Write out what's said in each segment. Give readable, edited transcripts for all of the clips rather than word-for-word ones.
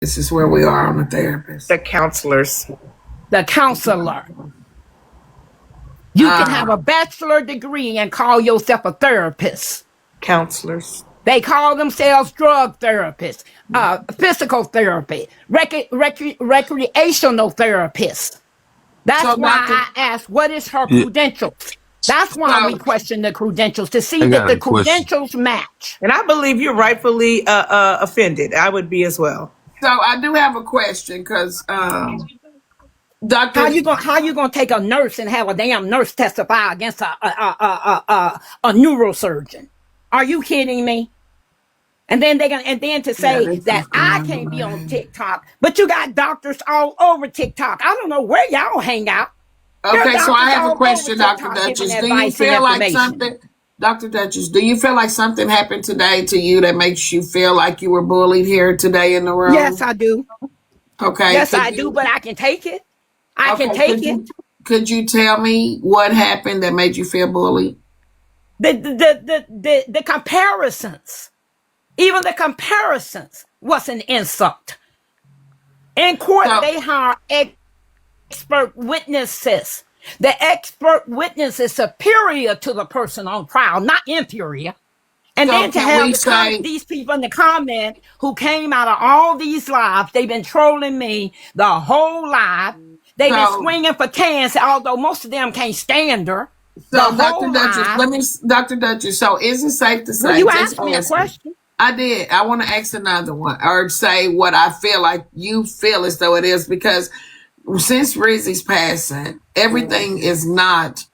This is where we are on the therapist. The counselors. The counselor. You can have a bachelor degree and call yourself a therapist. Counselors. They call themselves drug therapists, physical therapy, recreational therapists. That's So, why Doctor, I asked, what is her Yeah, credentials? That's why we so, question the credentials, to see I that got the a question. credentials match. And I believe you're rightfully offended. I would be as well. so I do have a question because, How Doctor, you gonna take a nurse and have a damn nurse testify against a neurosurgeon? Are you kidding me? And then to yeah, say this that is I going can't be on on. TikTok, but you got doctors all over TikTok. I don't know where y'all hang out. There are Okay, so I doctors have a all over question, Dr. TikTok giving Dutchess. Do you advice and feel like information. something, Dr. Dutchess, do you feel like something happened today to you that makes you feel like you were bullied here today in the Yes, room? I do. Okay, Yes, I do, but I can take it. I can okay, take it. could you tell me what happened that made you feel bullied? The comparisons, even the comparisons was an insult. In court, So, they hire expert witnesses. The expert witness is superior to the person on trial, not inferior. And so then to can have we say, these people in the comment who came out of all these lives, they've been trolling me the whole life. They've been so, swinging for cans, although most of them can't stand her. The so Dr. whole Dutchess, life. Dr. Dutchess, so is it safe to Well, say, you just asked me a asking, question. I did. I want to ask another one or say what I feel like you feel as though it is because since Rizzy's passing, everything is not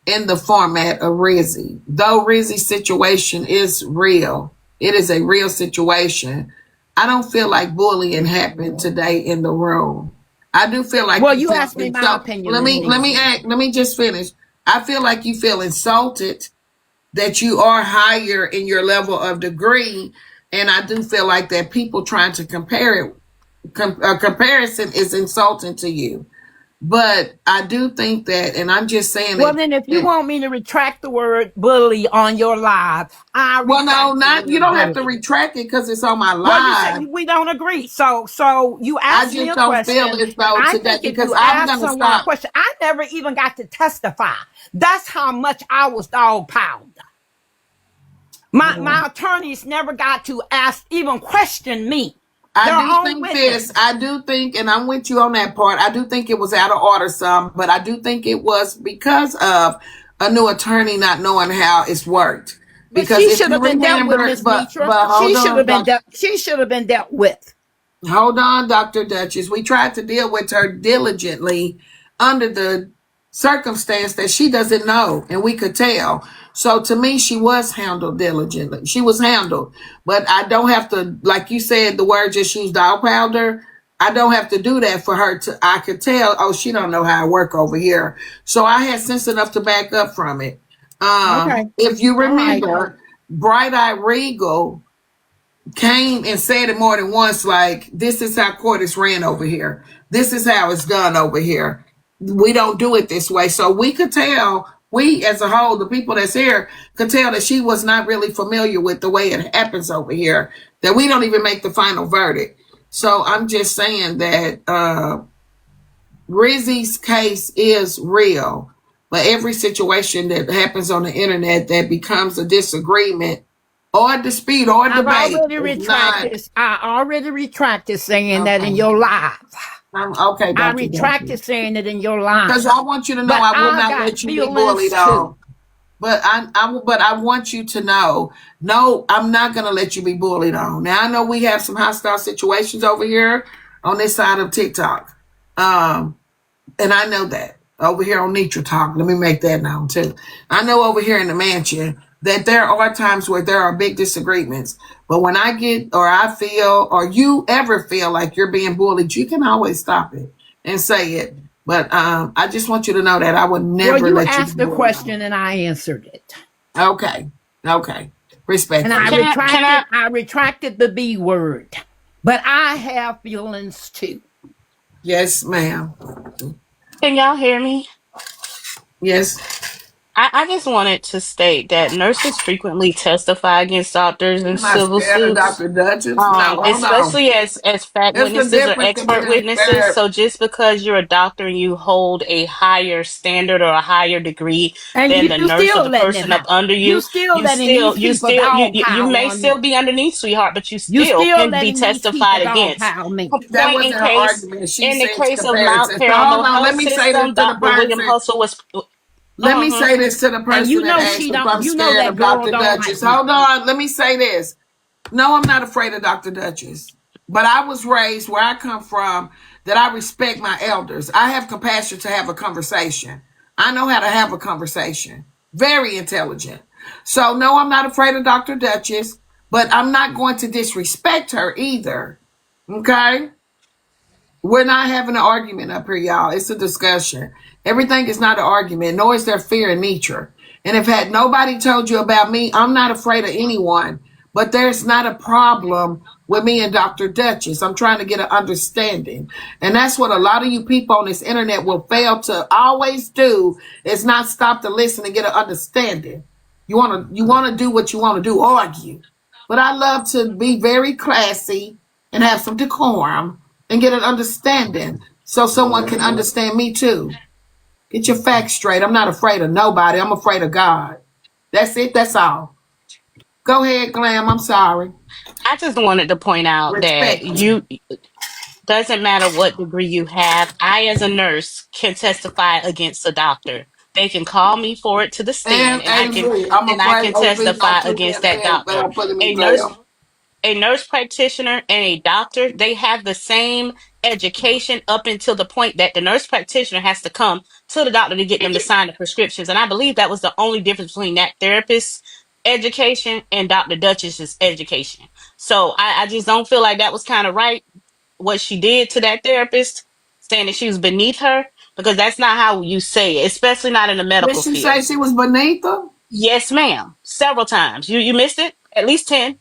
in the format of Rizzy. Though Rizzy's situation is real, it is a real situation. I don't feel like bullying happened today in the room. I do feel like Well, you you feel asked me my so. opinion, Let Miss me let me Netra. act. Let me just finish. I feel like you feel insulted that you are higher in your level of degree, and I do feel like that people trying to compare it, comparison is insulting to you. But I do think that, and I'm just saying Well, that. then, if you want me to retract the word bully on your live, I Well, no, retract the not you word don't have to bully. retract it because it's on my Well, you said live. we don't agree. So you I asked me just a don't feel question. as though I today think if because you I'm ask gonna someone a stop. question, I never even got to testify. That's how much I was dog pound. My attorneys never got to ask, even question me. I Their do own think this. witnesses. I do think, and I'm with you on that part. I do think it was out of order some, but I do think it was because of a new attorney not knowing how it's worked. But Because she if should you have been dealt with, remember, Miss Netra. but hold on, She should have been dealt with. hold on, Dr. Dutchess. We tried to deal with her diligently under the circumstance that she doesn't know, and we could tell. So to me, she was handled diligently. She was handled, but I don't have to, like you said, the word just used dog powder. I don't have to do that for her to. I could tell. Oh, she don't know how I work over here. So I had sense enough to back up from it. Okay. If you All right. remember, Bright Eye Regal came and said it more than once, like, this is how court is ran over here. This is how it's done over here. We don't do it this way. So we could tell, we as a whole, the people that's here, could tell that she was not really familiar with the way it happens over here, that we don't even make the final verdict. So I'm just saying that Rizzy's case is real, but every situation that happens on the internet that becomes a disagreement or a dispute or a I've debate already is not retracted. I already retracted saying that in okay. your live. Okay, I Dr. retracted Dutchess. saying it in your live. Because I want you to know But I will I not got let you be bullied feelings too. on. But I want you to know, no, I'm not gonna let you be bullied on. Now I know we have some hostile situations over here on this side of TikTok. Um, and I know that over here on Netra Talk, let me make that known too. I know over here in the mansion that there are times where there are big disagreements. But when I get, or I feel, or you ever feel like you're being bullied, you can always stop it and say it. But I just want you to know that I would Well, never you let you be asked the bullied on. question and I answered it. Okay. Okay. And I Respectfully. retracted the B word. But I have feelings too. Yes, ma'am. Can y'all hear me? Yes. I just wanted to state that nurses frequently testify against doctors in I'm not civil scared of suits, Dr. Dutchess. No, hold on. especially as fact There's a witnesses or difference in expert being witnesses. scared. So just because you're a doctor and you hold a higher standard or a higher degree And than the you nurse or still the letting it person up happen. under You you, still letting these you people still dog you pile may on still me. be underneath, sweetheart, but you You still still can be letting these people testified dog against. pile me. That Point in wasn't her case, argument. She in the said case of Mount comparison. So hold Carmel on. Health Let me say System, this to the Dr. William person. Hustle was. Let me Mhm. say this to the And you person that know asked she if don't. I'm You know scared that of girl Dr. don't like Dutchess. me. Hold on. Let me say this. No, I'm not afraid of Dr. Dutchess. But I was raised where I come from that I respect my elders. I have compassion to have a conversation. I know how to have a conversation. Very intelligent. So, no, I'm not afraid of Dr. Dutchess, but I'm not going to disrespect her either. Okay? We're not having an argument up here, y'all. It's a discussion. Everything is not an argument, nor is there fear in Netra. And if had nobody told you about me, I'm not afraid of anyone. But there's not a problem with me and Dr. Dutchess. I'm trying to get an understanding. And that's what a lot of you people on this internet will fail to always do is not stop to listen and get an understanding. You wanna do what you want to do, argue. But I love to be very classy and have some decorum and get an understanding so someone can understand me too. Get your facts straight. I'm not afraid of nobody. I'm afraid of God. That's it. That's all. Go ahead, Glam. I'm sorry. I just wanted to point out that Respect me. you doesn't matter what degree you have. I, as a nurse, can testify against a doctor. They can call me for it to the stand, And and AZ. I'm I afraid can AZ testify gonna put me against in that there. doctor. Gonna put me A Glam. nurse practitioner and a doctor, they have the same education up until the point that the nurse practitioner has to come to the doctor to get them to sign the prescriptions. And I believe that was the only difference between that therapist's education and Dr. Duchess's education. So I just don't feel like that was kind of right what she did to that therapist, saying that she was beneath her, because that's not how you say it, especially not in the Did medical she say field. she was beneath her? Yes, ma'am. Several times. You missed it? At least 10.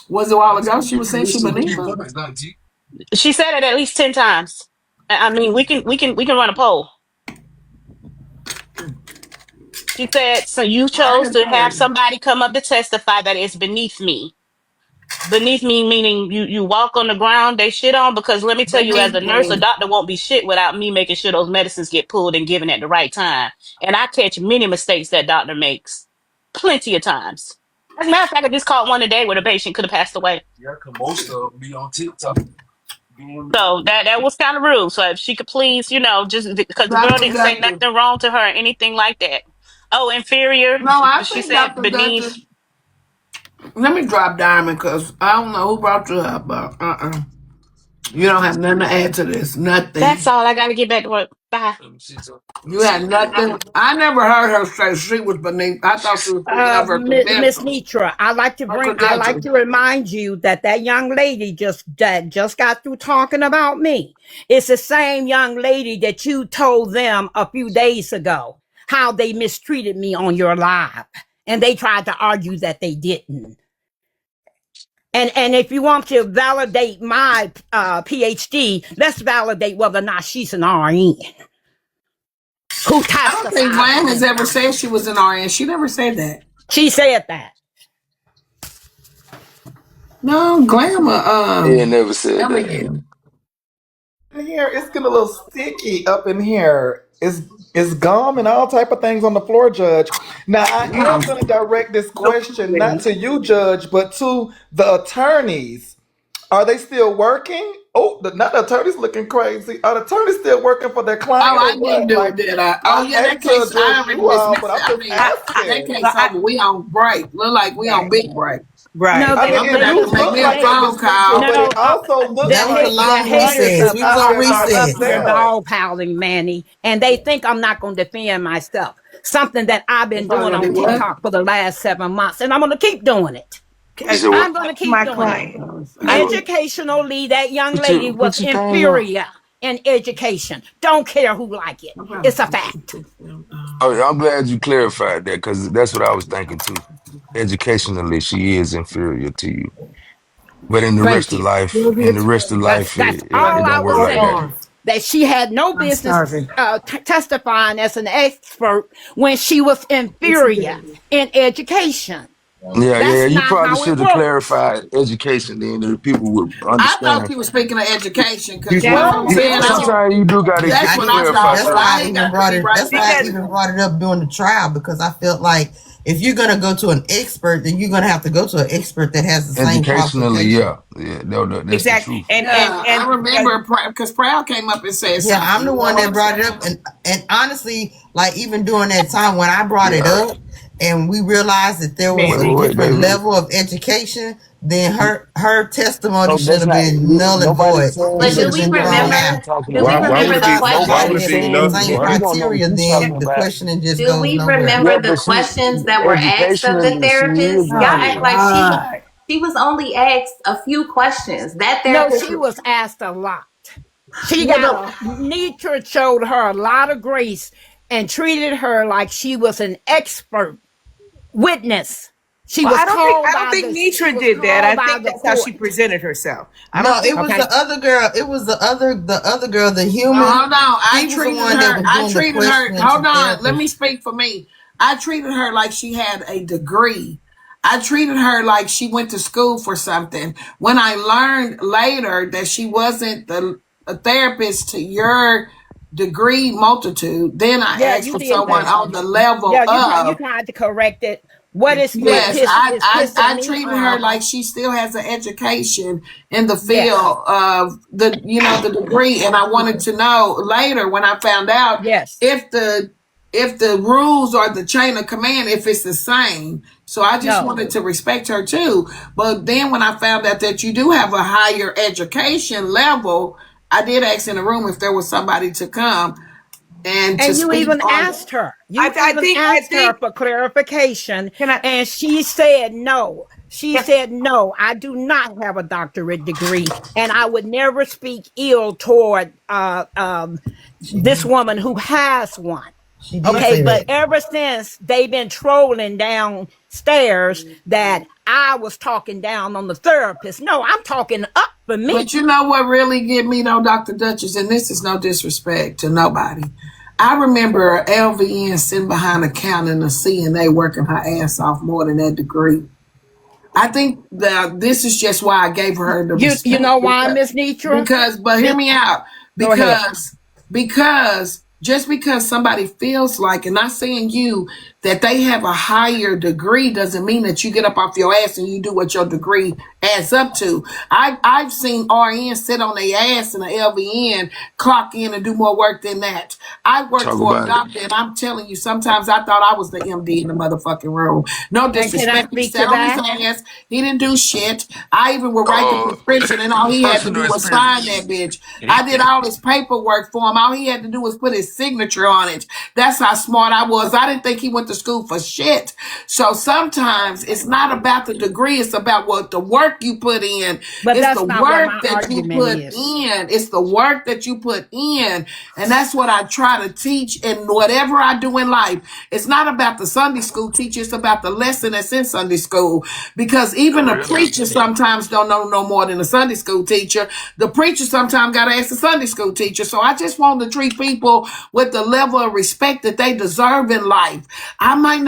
Was it a while ago? She was saying she beneath her. She said it at least 10 times. I mean, we can run a poll. She said, so you I chose didn't to hear have you. somebody come up to testify that it's beneath me. Beneath me meaning you walk on the ground they shit on, because let me tell you, as a Beneath nurse, a me. doctor won't be shit without me making sure those medicines get pulled and given at the right time. And I catch many mistakes that doctor makes. Plenty of times. As a matter of fact, I just caught one today where the patient could have passed away. Yeah, 'cause most of them be on TikTok. So that was kind of rude. So if she could please, just because the girl Dr. didn't say Dutchess. nothing wrong to her or anything like that. Oh, inferior. No, I She think said Dr. beneath. Dutchess. Let me drop Diamond because I don't know who brought you up, but you don't have nothing to add to this. That's Nothing. all. I got to get back to work. Bye. You had nothing. I never heard her say she was beneath. I thought she was speaking of her Miss credentials. Nitra, Her I like credentials. to remind you that that young lady just got through talking about me. It's the same young lady that you told them a few days ago how they mistreated me on your live, and they tried to argue that they didn't. And if you want to validate my PhD, let's validate whether or not she's an RN who I don't think testifies Glam has against ever me. said she was an RN. She never said that. She said that. No, Glam, He ain't never said that. Abigail. Here, it's getting a little sticky up in here. It's gum and all type of things on the floor, Judge. Now I Wow. am going to direct this question not to you, Judge, but to the attorneys. Are they still working? Oh, not the attorneys looking crazy. Are the attorneys still working for their Oh, client or I didn't what? do it, Like, did I? Oh, I yeah, that hate to case, I address already you all, dismissed but it. I'm I just mean, that asking. case over. We on break. Look like we on Right. big break. No, Right. I they mean, don't. I'm it gonna They have do to don't. make look me a like it, They phone Miss Neutral, call. but it no. also looks That was a like The long you haters being recess. up We was up on unfair here to are up recess. here yourself. dog piling, Manny, and they think I'm not going to defend myself. Something that I've You been probably doing gonna on do what? TikTok for the last 7 months, and I'm going to keep doing it. You said Uh, what? I'm going to keep my doing it. client. You said what? Educationally, that young Put lady your was thing up. inferior in education. Don't care who like it. It's a fact. Oh, yeah, I'm glad you clarified that because that's what I was thinking too. Educationally, she is inferior to you, but Thank you. in the rest of That's life, that's it all I don't work was like that. saying. that she had no I'm business starving. testifying as an expert when she was inferior in education. Yeah, yeah. That's You not probably how it should have works. clarified education, then the people would I thought understand. you were speaking of education because You, you know what Yeah, I'm you saying. because sometimes you do got to That's I what did I too. clarify thought. That's So why certain I I ain't even got to brought be it. right That's why I about because it. even brought it up during the trial because I felt like if you're gonna go to an expert, then you're gonna have to go to an expert that has the same educationally, qualification. yeah, yeah. No, no, that's the exactly, truth. Yeah, I and remember because Proud came up and said Yeah, something. I'm the You know one what that I'm brought it saying? up, and honestly, like even during that time when I brought it Yeah. up, and we realized that there was Wait, a Mandy. wait, wait, different baby. level of education, then her testimony No, should that's have not. been null and Nobody void. It saying But should do have that we been you thrown ain't. remember? I'm out. talking Do we about If remember the somebody nobody questions? has the saying. same You don't know criteria, what you're talking then the about. questioning just Do goes we nowhere. remember Yeah, the but she questions that were asked of the educationally, she is therapist? Y'all Oh act inferior. like God. she was only asked a few questions. That No, therapist, she was asked a lot. She yeah, got but a Netra showed her a lot of grace and treated her like she was an expert witness. She Well, was I called don't by think the she Netra was did that. I called by think the that's how she court. presented herself. I No, don't it think. was Okay. the other girl. It was the other girl, the No, human. hold on. I She was the treated one that her. was I doing the treated her. questioning to Hold the on. Let me therapist. speak for me. I treated her like she had a degree. I treated her like she went to school for something. When I learned later that she wasn't a therapist to your degree multitude, then I Yeah, asked you for did someone that. on the level Yeah, you of. tried to correct it. What is what Yes, piss is pissing I me treated her off? like she still has an education in the Yes. field of the degree, and I wanted to know later when I found out Yes. if the rules or the chain of command if it's the same. So I just No. wanted to respect her too. But then when I found out that you do have a higher education level, I did ask in the room if there was somebody to come and to And you speak even on asked her. I, You I even think. I asked her think. for clarification, Can I? and she said no. She Can, said, no, I do not have a doctorate degree, and I would never speak ill toward She this did. woman who has one. She did Okay, say but that. ever since they've been trolling downstairs that I was talking down on the therapist. No, I'm talking up for me. But you know what really get me though, Dr. Dutchess, and this is no disrespect to nobody. I remember LVN sitting behind a counter in a CNA working her ass off more than that degree. I think that this is just why I gave her the You respect know why, Miss Netra? but hear Be- me out Go ahead. because just because somebody feels like, and not saying you, that they have a higher degree doesn't mean that you get up off your ass and you do what your degree adds up to. I've seen RN sit on their ass and an LVN clock in and do more work than that. I worked Talk for a about it. doctor and I'm telling you, sometimes I thought I was the MD in the motherfucking room. No And can I disrespect. He speak sat to on his that? ass. He didn't do shit. I even would write the Oh, prescription and all he had to personal do was sign that experience. bitch. I did all his paperwork for him. All he had to do was put his signature on it. That's how smart I was. I didn't think he went to school for shit. So sometimes it's not about the degree. It's about what the work you put in. But It's the that's not what work my that you argument put is. in. It's the work that you put in. And that's what I try to teach in whatever I do in life. It's not about the Sunday school teacher. It's about the lesson that's in Sunday school. Because even For a real. preacher sometimes don't know no more than a Sunday school teacher. The preacher sometimes got to ask the Sunday school teacher. So I just want to treat people with the level of respect that they deserve in life. I might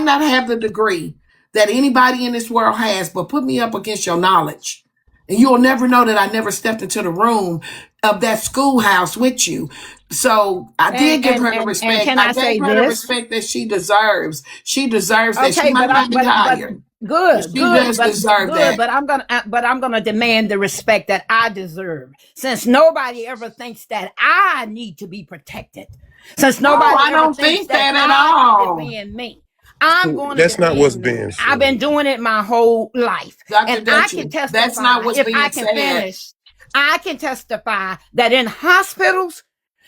not have the degree that anybody in this world has, but put me up against your knowledge. And you'll never know that I never stepped into the room of that schoolhouse with you. So I And did give and her the and and respect. can I I gave say her the this? respect that she deserves. She deserves that. She Okay, might not be but hired, but good, she good, does but deserve good, that. but I'm gonna demand the respect that I deserve. Since nobody ever thinks that I need to be protected. Since No, nobody I ever don't thinks think that that at I need to all. defend me. I'm going to That's not what's defend me. being I've been said. doing it my whole life. Dr. And I can Dutchess, that's not testify, what's if I being can said. finish, I can testify that in hospitals,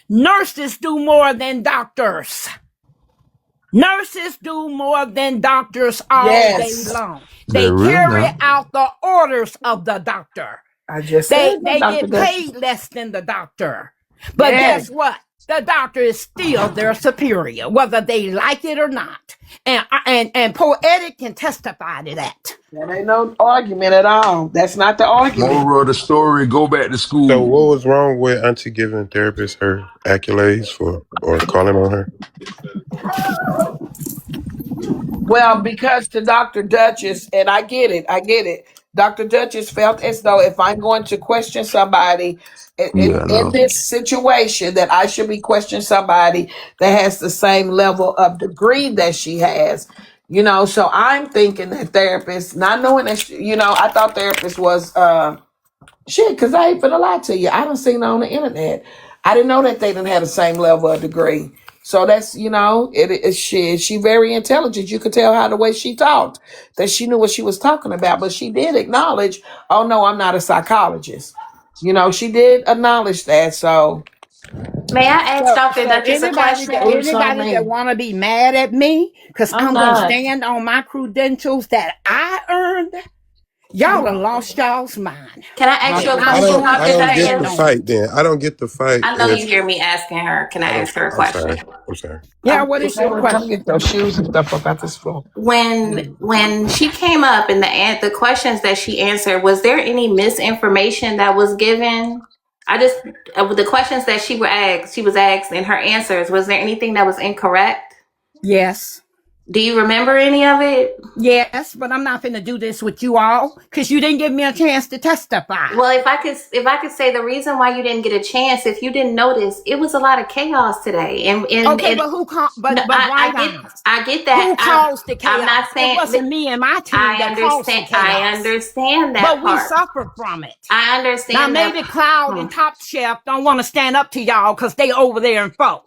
nurses do more than doctors. Nurses do more than doctors all day Yes. long. They They real carry now. out the orders of the doctor. I just said They that, they Dr. get Dutchess. paid less than the doctor. But Yes. guess what? the doctor is still their superior, whether they like it or not. And Poetic can testify to that. That ain't no argument at all. That's not the argument. Moral of the story: go back to So school. what was wrong with Auntie giving therapists her accolades for or calling on her? Well, because to Dr. Dutchess, and I get it. Dr. Dutchess felt as though if I'm going to question somebody Yeah, in no. this situation, that I should be questioning somebody that has the same level of degree that she has. So I'm thinking that therapist, not knowing that, I thought therapist was shit, because I ain't finna lie to you. I done seen it on the internet. I didn't know that they didn't have the same level of degree. So that's, it is shit. She very intelligent. You could tell how the way she talked, that she knew what she was talking about. But she did acknowledge, oh no, I'm not a psychologist. She did acknowledge that. So May I ask Dr. So Duchess a question? oops on anybody that me. want to be mad at me, because I'm I'm going to not. stand on my credentials that I earned, y'all have lost y'all's mind. Can I ask you a And I'm question, going I to Dr. don't get stand the Duchess? on it. fight then. I don't get the fight I know if you hear me asking her. Can I ask her a I'm question? sorry. I'm sorry. Yeah, what is your Come question? get those shoes and stuff up out this floor. When she came up and the questions that she answered, was there any misinformation that was given? The questions that she was asked, and her answers, was there anything that was incorrect? Yes. Do you remember any of it? Yes, but I'm not going to do this with you all because you didn't give me a chance to testify. Well, if I could say the reason why you didn't get a chance, if you didn't notice, it was a lot of chaos today. Okay, but who called? No, But White Eyes, I get that. who caused the I'm not chaos? It saying wasn't me and my team that caused the I chaos, understand that but we part. suffered from it. I Now understand that. maybe Cloud and Top Chef don't want to stand up to y'all because they over there in folk.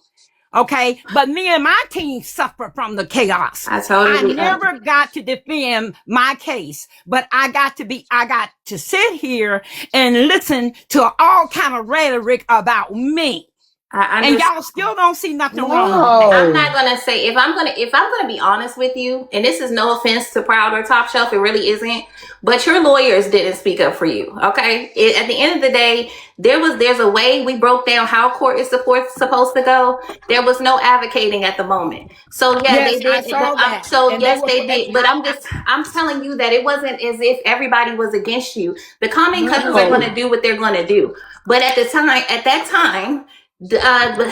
Okay, but me and my team suffer from the chaos. I never got to defend my case, but I got to sit here and listen to all kind of rhetoric about me. And y'all still don't see nothing wrong with that. I'm not gonna say if I'm gonna be honest with you, and this is no offense to Proud or Top Shelf, it really isn't. But your lawyers didn't speak up for you, okay? At the end of the day, there's a way we broke down how court is supposed to go. There was no advocating at the moment. So yeah, Yes, they did. I saw that. So And yes, they did. But I'm telling you that it wasn't as if everybody was against you. The comment cutters are gonna do what they're gonna do. But at that time.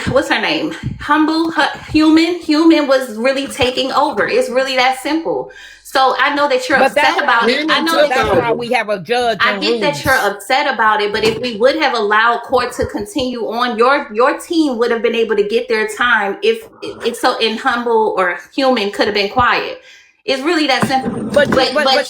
What's her name? Human was really taking over. It's really that simple. So I know that you're upset about it. I know that's why we have a judge. I get that you're upset about it, but if we would have allowed court to continue on, your team would have been able to get their time if in Humble or Human could have been quiet. It's really that simple. But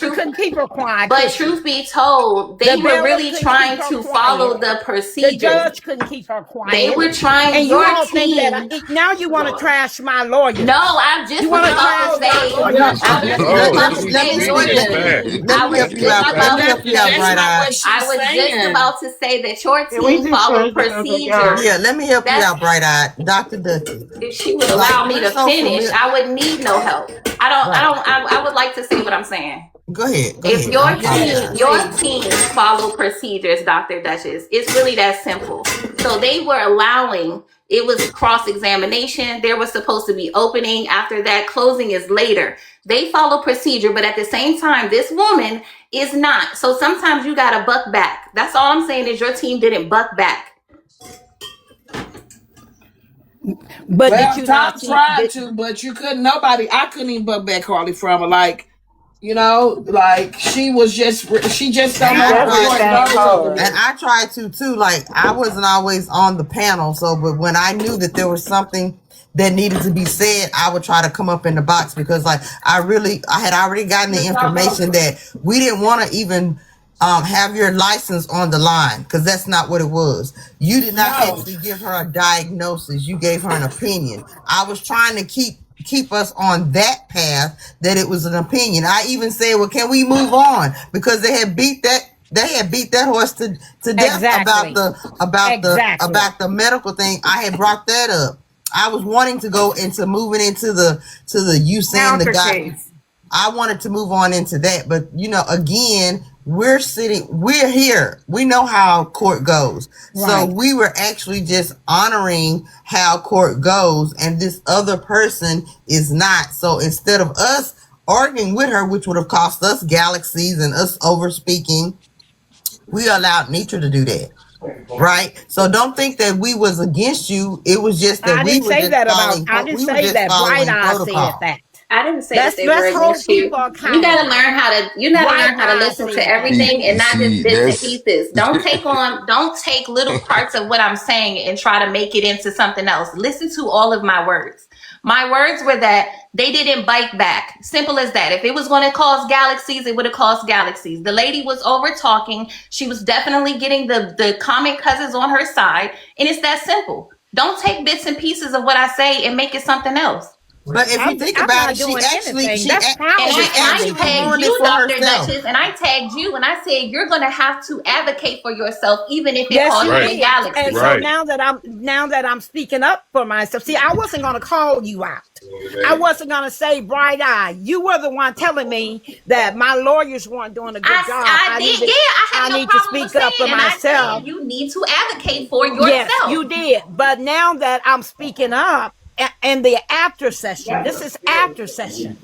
you couldn't keep her quiet. But truth be told, they were really trying to follow the procedures. The judge couldn't keep her quiet. They were trying. And your you all team. think that now you want to trash my lawyer. No, I just was about to say. Let me help you out. Let me help you out, Bright Eye. I was just about to say that your team followed procedures. Yeah, let me help you out, Bright Eye. Dr. Dutchess. If she would allow me to finish, I would need no help. I would like to say what I'm saying. Go ahead. If your team follow procedures, Dr. Dutchess, it's really that simple. So they were allowing, it was cross-examination. There was supposed to be opening. After that, closing is later. They follow procedure, but at the same time, this woman is not. So sometimes you got to buck back. That's all I'm saying is your team didn't buck back. But did you Top tried to, but you couldn't. I couldn't even buck back Carly from her. Like she just don't know. And I tried to too. Like I wasn't always on the panel, but when I knew that there was something that needed to be said, I would try to come up in the box because I had already gotten the information that we didn't want to even have your license on the line because that's not what it was. You did not actually give her a diagnosis. You gave her an opinion. I was trying to keep us on that path that it was an opinion. I even said, well, can we move on? Because they had beat that horse to death about the medical thing. I had brought that up. I was wanting to go into moving into the you saying the guy. I wanted to move on into that, but again, we're here. We know how court goes. Right. So we were actually just honoring how court goes, and this other person is not. So instead of us arguing with her, which would have cost us galaxies and us over speaking, we allowed Netra to do that. Right? So don't think that we was against you. It was just that I we didn't were say just that about. following. I didn't We were say just that. Bright following Eye said protocol. that. I didn't say that they were Let's hold against you. people You gotta accountable. learn how to Bright learn how to Eye listen to said that. everything and You not just see, bits and that's pieces. Don't take little parts of what I'm saying and try to make it into something else. Listen to all of my words. My words were that they didn't bite back. Simple as that. If it was going to cause galaxies, it would have caused galaxies. The lady was over talking. She was definitely getting the comment cousins on her side. And it's that simple. Don't take bits and pieces of what I say and make it something else. But if you think I'm about not it, she doing actually anything. That's And power I attitude to tagged me. you, for Dr. herself. Dutchess, and I tagged you, and I said you're going to have to advocate for yourself, even if it Yes, costs you you Right. a did. galaxy. And so now that I'm speaking up for myself. See, I wasn't gonna call you out. I wasn't gonna say, Bright Eye, you were the one telling me that my lawyers weren't doing a good job. I did, yeah. I I have no need to problem with speak up for saying, and I myself. said you need to advocate for Yes, yourself. you did. But now that I'm speaking up in the after session, this is after session.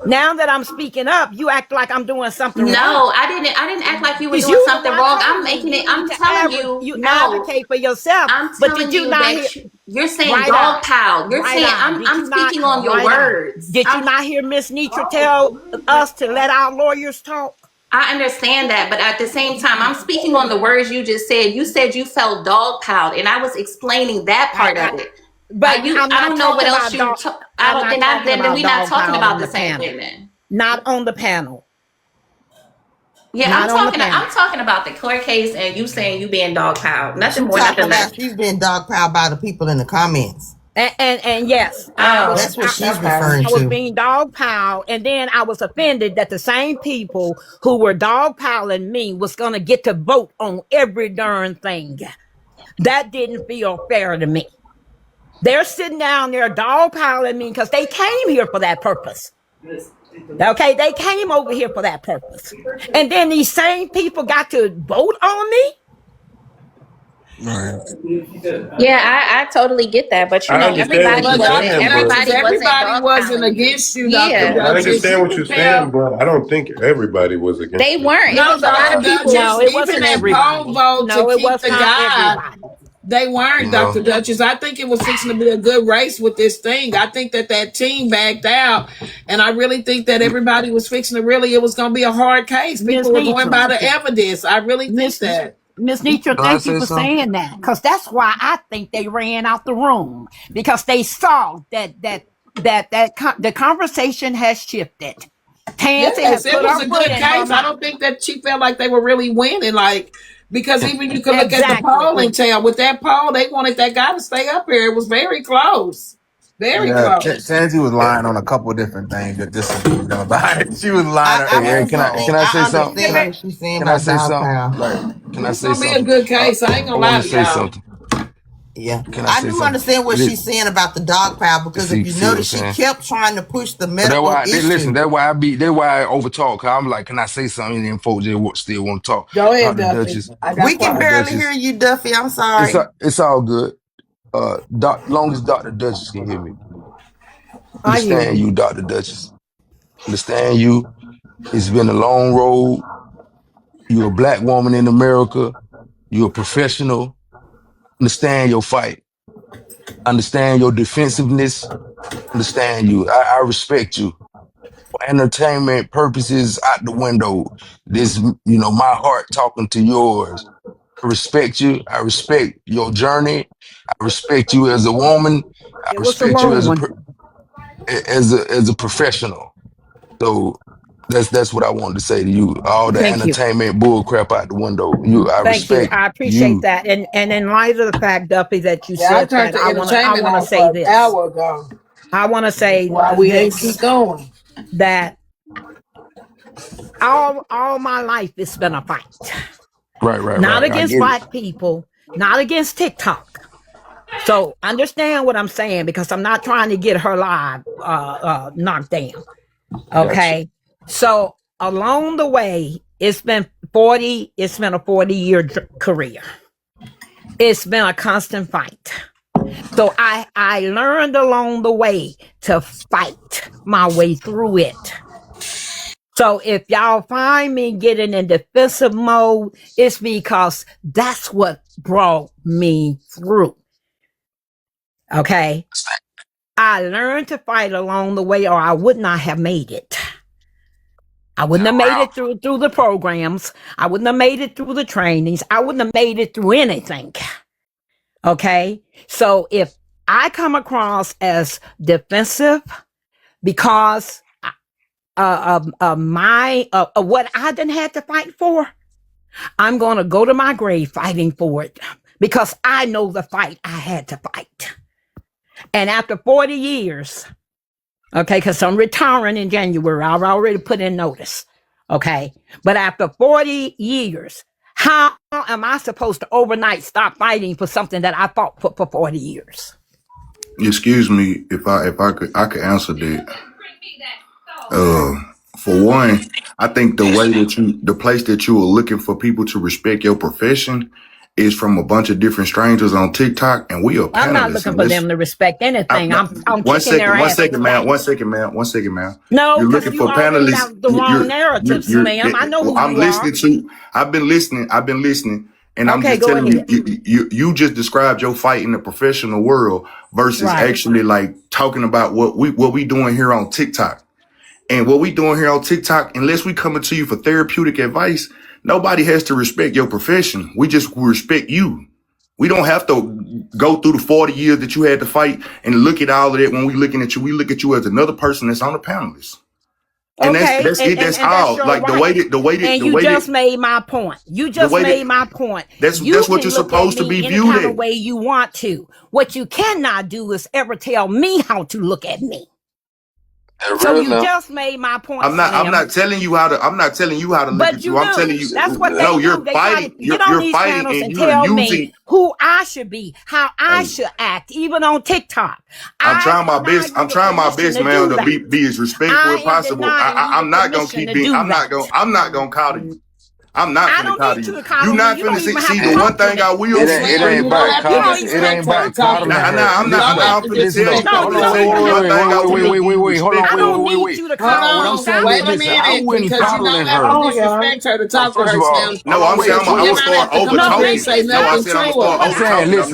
Now that I'm speaking up, you act like I'm doing something wrong. No, I didn't act like you were 'Cause doing you the something one wrong. telling I'm me making you it. need I'm to telling you, no. advocate for yourself. I'm But telling did you you not that hear? you're saying Bright dog Eye. pile. You're Bright saying Eye. Did I'm you not? speaking on your Bright Eye. words. Did you not hear Miss Netra tell us to let our lawyers talk? I understand that, but at the same time, I'm speaking on the words you just said. You said you felt dogpiled, and I was explaining that part of it. But I'm I not don't know what talking else about you. dog. I I'm don't. not talking Then about we're not dog talking piled about on the the same panel. thing. Then. Not on the panel. Yeah, Not on the panel. I'm talking about the court case, and you saying you being dogpiled. Nothing She's more, talking nothing less. about she's being dogpiled by the people in the comments. And yes, I That's what she's Okay. referring was to. being dogpiled, and then I was offended that the same people who were dogpiling me was going to get to vote on every darn thing. That didn't feel fair to me. They're sitting down there dogpiling me because they came here for that purpose. Okay, they came over here for that purpose, and then these same people got to vote on me. right. Yeah, I totally get that, but you I know, understand what But you're Dr. saying, but Duchess, wasn't everybody wasn't dogpiling you. against you, Dr. Yeah, I Duchess. understand You what can you're saying, tell. but I don't think everybody was against they you. weren't. It No, was a lot Dr. of people. No, Duchess, it even wasn't that poll everybody. vote to No, it keep was the not guy, everybody. they weren't, You Dr. know, Duchess. I think it was fixing to be a good race with this thing. I think that team backed out, and I really think that everybody was fixing to really, it was going to be a hard case. Miss People were going Neutral. by the evidence. I really think Miss that. Miss Neutral, can I thank you say for something? saying that, because that's why I think they ran out the room, because they saw the conversation has shifted. Tansy has Yes, it put was her a foot good in her case. I mouth. don't think that she felt like they were really winning. Like, because even you could look at the Exactly. poll and tell with that poll, they wanted that guy to stay up here. It was very close. Very Yeah, close. Tansy was lying on a couple of different things that disagree with them about it. She was lying her I Hey, ass can also I off. can think I say I something? understand what she's saying Can I about say something? dogpile. Right. Can I It's say gonna be a something? good case. I ain't I gonna want lie to to say y'all. something. Yeah, Can I I say do something? understand what she's saying about the dogpile, because if you See what I'm notice, she saying? kept trying to push the But that's medical why they listen. issue. That's why I overtalk. Cause I'm like, can I say something? And folks still want to talk. Go ahead, Dr. Duffy. Duchess, I We got can Dr. quiet. barely hear Duchess, you, Duffy. I'm sorry. it's all good. Long as Dr. Duchess can hear me. I hear Understand you. you, Dr. Duchess. Understand you. It's been a long road. You're a black woman in America. You're a professional. Understand your fight. Understand your defensiveness. Understand you. I respect you. For entertainment purposes, out the window. This, my heart talking to yours. I respect you. I respect your journey. I respect you as a woman. I It was a respect you long as one. a professional. So that's what I wanted to say to you. All the Thank you. entertainment bull crap out the window. I Thank you. respect I appreciate you. that. And in light of the fact, Duffy, that you Yeah, I said turned that, the I entertainment wanna off say for an this. hour ago. I wanna say Why we ain't keep this, going. that all my life it's been a fight. Right, Not right. I against get it. black people, not against TikTok. So understand what I'm saying, because I'm not trying to get her live knocked down. Gotcha. Okay. So along the way, It's been 40, it's been a 40-year career. It's been a constant fight. So I learned along the way to fight my way through it. So if y'all find me getting in defensive mode, it's because that's what brought me through. Okay. I learned to fight along the way, or I would not have made it. I wouldn't have made it through the programs. I wouldn't have made it through the trainings. I wouldn't have made it through anything. Okay. So if I come across as defensive because of what I didn't have to fight for, I'm going to go to my grave fighting for it because I know the fight I had to fight. And after 40 years, okay, because I'm retiring in January, I've already put in notice. Okay. But after 40 years, how am I supposed to overnight stop fighting for something that I fought for 40 years? Excuse me, if I could answer that. For one, I think the place that you are looking for people to respect your profession is from a bunch of different strangers on TikTok, and we are panelists. I'm not looking for them to respect anything. I'm kicking their ass. One second, ma'am. No, you're looking for panelists. Have the wrong narratives, ma'am. I know who I'm you listening are. I've been listening, and I'm Okay, just telling ahead. you just described your fight in the professional world versus actually like talking about what we doing here on TikTok. And what we doing here on TikTok, unless we coming to you for therapeutic advice, nobody has to respect your profession. We just respect you. We don't have to go through the 40 years that you had to fight and look at all of that. When we looking at you, we look at you as another person that's on the panelist. And that's it. That's all. Like the way that you just made my point. You just made my point. That's what you're supposed to be viewed any kind of way you want to. What you cannot do is ever tell me how to look at me. So you just made my point. I'm not telling you how to look at you. I'm telling you. That's what they no, do. you're fighting. Get on these fighting panels and tell you're me who I should be, how I should act, even on TikTok. I'm trying my best. I'm trying my best, man, to be as respectful as possible. I'm not gonna keep being. I'm not gonna coddle you. I'm not gonna coddle you. You're not gonna see the one thing I will. It ain't about coddling. It ain't about coddling. I'm not gonna tell you. Wait. Hold on. I don't need you to coddle. What I'm saying, listen, I wouldn't coddling her. Disrespect her to talk to First of all, her. No, I'm saying I'm gonna start over talking. No, I said I'm gonna start over talking. Listen.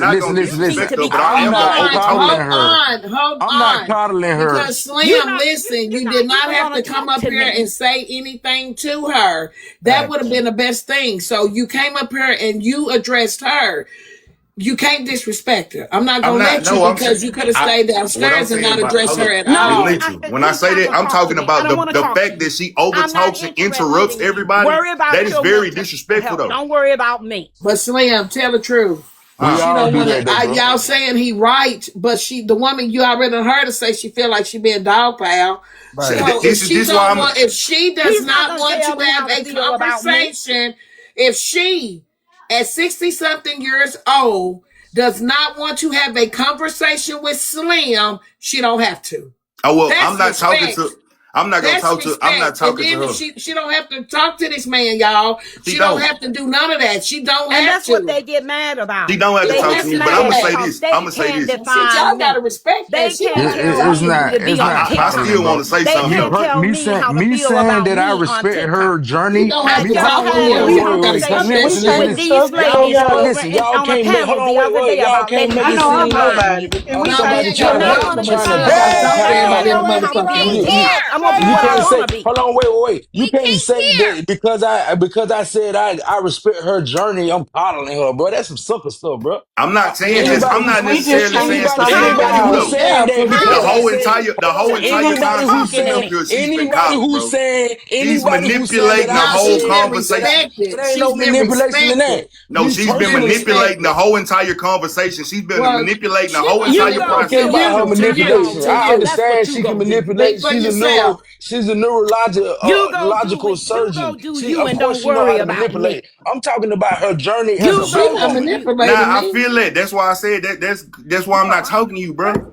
But I am coddling her. Hold on. I'm not coddling her. Because Slim, listen, you did not have to come up here and say anything to her. That would have been the best thing. So you came up here and you addressed her. You can't disrespect her. I'm not gonna let you because you could have stayed downstairs and not addressed her at all. When I say that, I'm talking about the fact that she overtalks and interrupts everybody. That is very disrespectful, though. Don't worry about me. But Slim, tell the truth. Y'all saying he right, but the woman you already heard her say she feel like she being dog pal. Right. So if she does not want to have a conversation, if she at 60-something years old does not want to have a conversation with Slim, she don't have to. Oh well, I'm not talking to her. She don't have to talk to this man, y'all. She don't have to do none of that. She don't have to. And that's what they get mad about. She don't have to talk to me, but I'm gonna say this. Y'all gotta respect that. It's not. I still want to say something. Me saying that I respect her journey. You don't have to talk to him. Listen, y'all can't make. Hold on, wait. Y'all can't make it seem like somebody trying to. You can't say, hold on, wait. You can't say that because I said I respect her journey. I'm coddling her, bro. That's some sucker stuff, bro. I'm not saying this. I'm not necessarily saying specifically the whole entire time. Anybody who's saying she's manipulating the whole conversation. There ain't no manipulation in that. No, she's been manipulating the whole entire conversation. She's been manipulating the whole entire process. About her manipulation. I understand she can manipulate. She's a neurological surgeon. Of course she knows how to manipulate. I'm talking about her journey as a I feel that. That's why I said that. That's why I'm not talking to you, bro.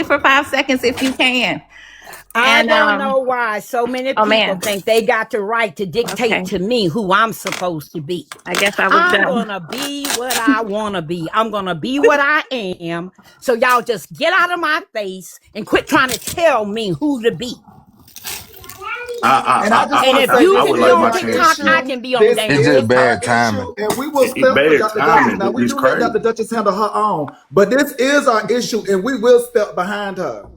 it for 5 seconds if you can. I And don't know why so many oh people man, think they got the right to dictate okay. to me who I'm supposed to be. I guess I was I'm done. gonna be what I wanna be. I'm gonna be what I am. So y'all just get out of my face and quit trying to tell me who to be. And I just And want to if say you I this would can be like is on my our chance TikTok, I too. issue. can be on This It's there. just is our bad issue, timing. and we will step for Bad Dr. Duchess. timing. Now we It's do let crazy. Dr. Duchess handle her own, but this is our issue, and we will step behind her.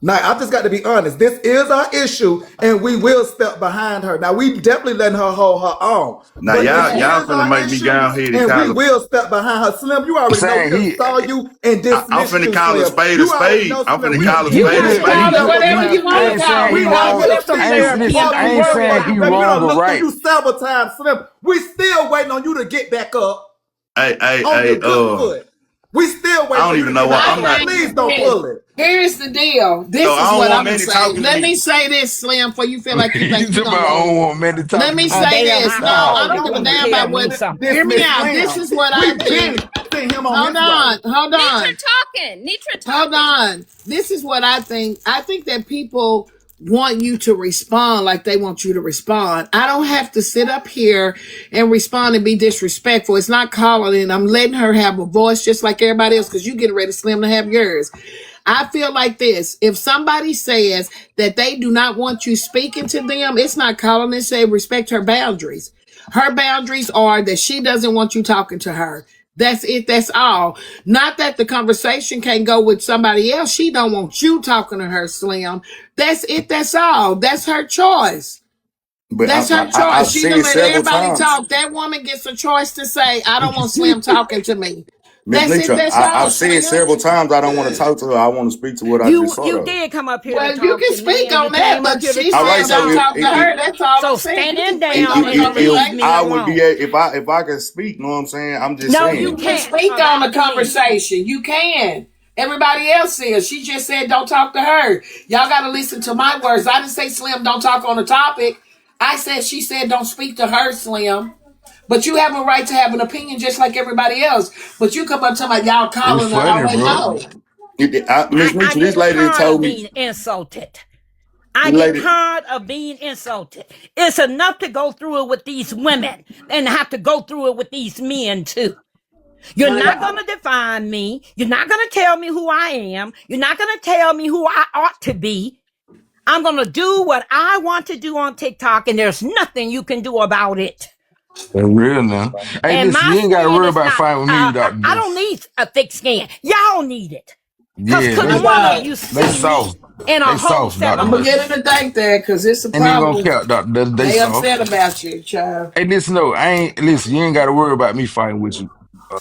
Now, I just got to be honest. This is our issue, and we will step behind her. Now, we definitely letting her hold her own. Now But this Yeah. y'all is finna our make me issue, go ahead and and we call it. will step behind her. Slim, you I'm already know we saying done he saw you and I'm dismissed finna you, call a Slim. spade a You already spade. know, I'm Slim. finna We call a You spade a can we call spade. it never whatever mind. you I want to ain't call saying We he it. not wrong. here to Some play no therapy in I party ain't those word saying with he you, words. baby. We wrong done or looked through right. you several times, Slim. We still waiting on you to get back up on your Hey, good foot. We still I waiting for don't you to even know get why back up. My I'm So not. thing please is don't this. pull it. Here's the deal. So This is I don't what want I'm gonna Manny say. talking to Let me me. say this, Slim, before you feel like you You think you talking gonna about I go. don't want men to Let talk to me me? say They done this. No, I called don't and give a come to damn tell about me what. something. Hear me Dismiss out. This Slim. is what I We've think. been sent him on Hold his way. on. Hold on. Nitra Hold talking. on. This is what I think. I think that people want you to respond like they want you to respond. I don't have to sit up here and respond and be disrespectful. It's not calling in. I'm letting her have a voice just like everybody else because you getting ready, Slim, to have yours. I feel like this. If somebody says that they do not want you speaking to them, it's not calling and say respect her boundaries. Her boundaries are that she doesn't want you talking to her. That's it. That's all. Not that the conversation can't go with somebody else. She don't want you talking to her, Slim. That's it. That's all. That's her choice. But That's her choice. I've She said done let several everybody times, talk. That woman gets a choice to say, I don't want Slim talking to me. Miss That's it. Netra, That's all, I've said Slim. several times I don't want to talk to her. I want to speak to what I just saw You though. did come up here to Well, you talk can to me, speak and you on that, came up but here to she All talk right, said so don't about talk to me. her. That's all I'm So saying. stand You can in speak down on the and if leave me conversation. I would be alone. if I can speak, you know what I'm saying? I'm just No, you You saying. can can't speak on the about me. conversation. You can. Everybody else is. She just said don't talk to her. Y'all got to listen to my words. I didn't say Slim don't talk on the topic. I said she said don't speak to her, Slim. But you have a right to have an opinion just like everybody else. But you come up to my y'all It's calling her funny, out. Like, bro. no. Miss I Netra, this get lady that tired of told me, being insulted. I this get lady, tired of being insulted. It's enough to go through it with these women and have to go through it with these men too. You're not going to define me. You're not going to tell me who I am. You're not going to tell me who I ought to be. I'm going to do what I want to do on TikTok, and there's nothing you can do about it. For real now. Hey, And listen, my you ain't got to skin worry is about not, fighting with me, Dr. I don't Dutchess. need a thick skin. Y'all need it. Because Yeah, My couldn't they one of God. you they see me soft. in They a whole soft, Dr. I'm 7 going to get Dutchess. her to think that because it's a Ain't even gonna problem. count, Dr. Dutchess. They They soft. upset about you, child. Hey, listen, no, I ain't listen, you ain't gotta worry about me fighting with you,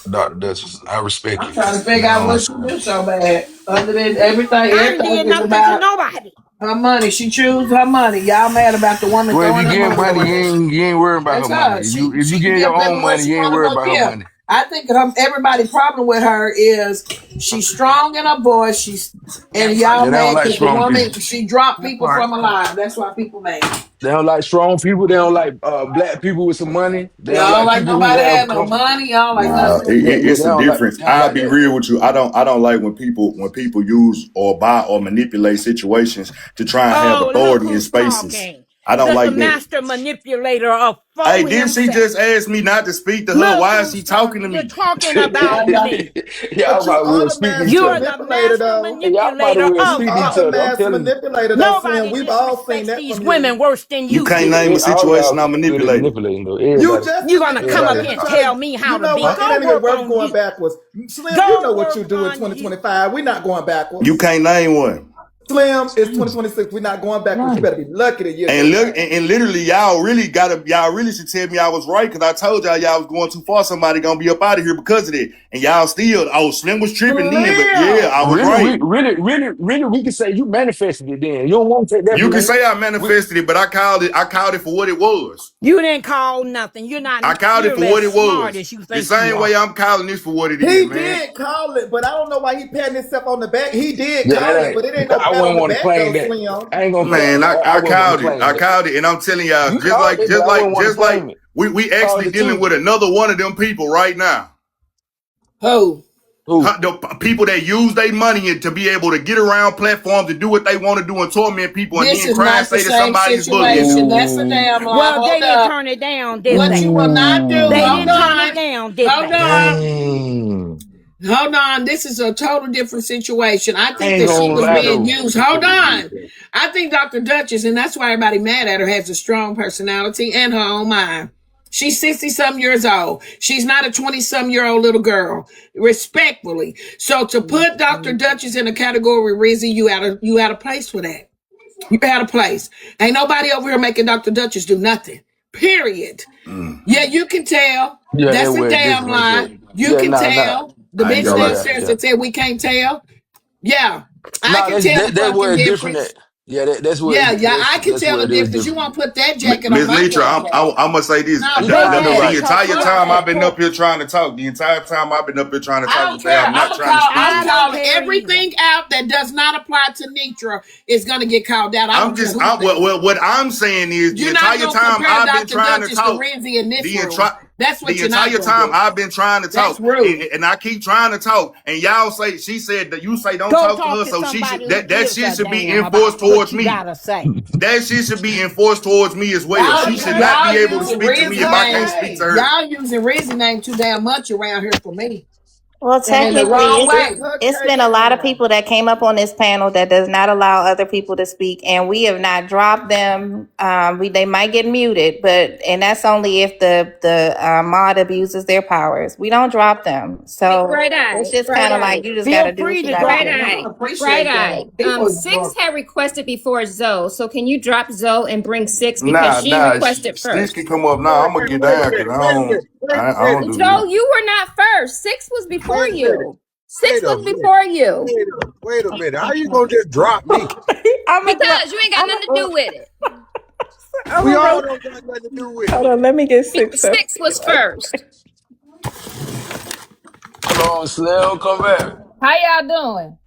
Dr. Dutchess. I respect I'm you. trying to You figure know out what I'm what she saying? do so bad. Other than everything, I ain't everything did is nothing to about nobody. her money. She choose her money. Y'all mad about the woman Well, if you throwing her get money money, away. you ain't worrying about her That's money. her. If She you she can get your give own everywhere money, she you ain't want to worried go about her give. money. I think everybody's problem with her is she's strong in her voice. She's and y'all Yeah, they don't mad like because the strong woman people. she dropped That people part. from alive. That's why people mad. They don't like strong people. They don't like black people with some money. They don't Y'all like like people who nobody have had no come. money. Y'all like nah, nothing. Yeah, it's they the don't like. difference. They don't I'll like be that. real with you. I don't like when people use or buy or manipulate situations to try and have Oh, look authority in who's spaces. talking. I don't The like that. master manipulator of Hey, foe didn't she himself. just ask me not to speak to her? Look Why is she who's talking to talking. You're me? talking about me. Y'all But might you are well the speak to master each You're other. the manipulator, master though. Hey, y'all might manipulator well You of speak to are each the foe. other. I'm master telling you. manipulator, though, Slim. Nobody We've all seen disrespects that these from women you. worse than You you can't do. name a All situation y'all I'm good at manipulating. manipulating though. You Everybody. just You're gonna come up Everybody. manipulated here and and try tell to. me how You to know be. what? It Go ain't even work worth on going you. backwards. Slim, you Go know what work you do in on you. 2025. We're not going You backwards. can't name one. Slim, it's 2026. We're not going backwards. You Right. better be lucky the year And go look, back. and literally, y'all really should tell me I was right because I told y'all was going too far. Somebody gonna be up out of here because of that. And y'all still, oh, Slim was tripping then, but yeah, Slim! I was Really, right. we can say you manifested it then. You don't want to take that You can blame. say I We, manifested it, but I called it for what it was. You didn't call nothing. You're not I called it for nearly as what it smart was. as you The think you same way are. I'm calling this for what it is, He man. did call it, but I don't know why he patting himself on the back. He did yeah, that call it, ain't. but it ain't no I pat on wouldn't the want to back, claim though, that. Slim. I ain't gonna claim. Man, I I wouldn't want to called it. claim I that. called it, and I'm telling y'all, You called it, but I wouldn't want to just like claim it. we Called actually it dealing too. with another one of them people right now. Who? Who? The people that use their money to be able to get around platforms to do what they want to do and torment people and This then is cry and not the say that same somebody's bullying them. situation. That's a Ooh. damn lie. Well, they Hold didn't up. turn it down, did What they? you will not do, They hold didn't Ooh. turn it on. down, did Hold they? on. Dang. Hold on. This is a total different situation. I I think ain't that she gonna was lie being though. used. Hold on. I think Dr. Dutchess, and that's why everybody mad at her, has a strong personality and her own mind. She's 60-some years old. She's not a 20-some-year-old little girl, respectfully. So to put Dr. Dutchess in a category, Rizzy, you had a place for that. You had a place. Ain't nobody over here making Dr. Dutchess do nothing. Period. Yeah, you can tell. Yeah, that That's a was damn different right there. lie. You Yeah, can nah. tell. The I ain't bitch gonna lie. Yeah, downstairs yeah. that said we can't tell. Yeah, I No, can tell the that fucking was different. difference. Yeah, that's what Yeah, I can that's tell what the it is difference. You different. won't put that jacket on Miss my Netra, damn back. I'm gonna say this. No, You I know baby, The right. entire fuck time I've that. been up here trying to talk, the entire time I've been up here trying to I talk, don't you say care. I'm not trying to speak. I I'm don't calling care either. everything out that does not apply to Netra is gonna get called out. I don't care who says it. What I'm saying is the You're not entire gonna time compare I've been Dr. trying to Dutchess to talk, Renzi in this the room. That's what the you're not entire gonna time do. I've been trying to That's talk, rude. and I keep trying to talk, and y'all say she said that you say don't Go talk to talk her, to so she somebody should who that gives shit a should be damn enforced about what towards you me. gotta say. That shit should be enforced towards me as well. She should not Y'all be able to using speak to me Rizzy if I can't name. speak to her. Y'all using Rizzy name too damn much around here for me. Well, And in the technically, wrong it's way. it's been a lot of people that came up on this panel that does not allow other people to speak, and we have not dropped them. They might get muted, and that's only if the mod abuses their powers. We don't drop them, so Bright it's Eye, just Bright kind of Eye, like you just got Feel to do what free you to got to drop Bright do. them. I Eye, don't appreciate Bright that. Eye. People Six had requested before Zoe, so can you drop Zoe and bring Six because she requested Sticks can first? come up now. I'm gonna get down because I don't do Zoe, this. you were not first. Six was before Wait a minute. you. Six Wait a was minute. before you Wait a minute. How you gonna just drop me? I'm a drop. because you ain't got nothing to do with it. We all don't got nothing to do with it. Hold on, let me get Six up. Six was first. Hold on, Slim, come back. How y'all doing?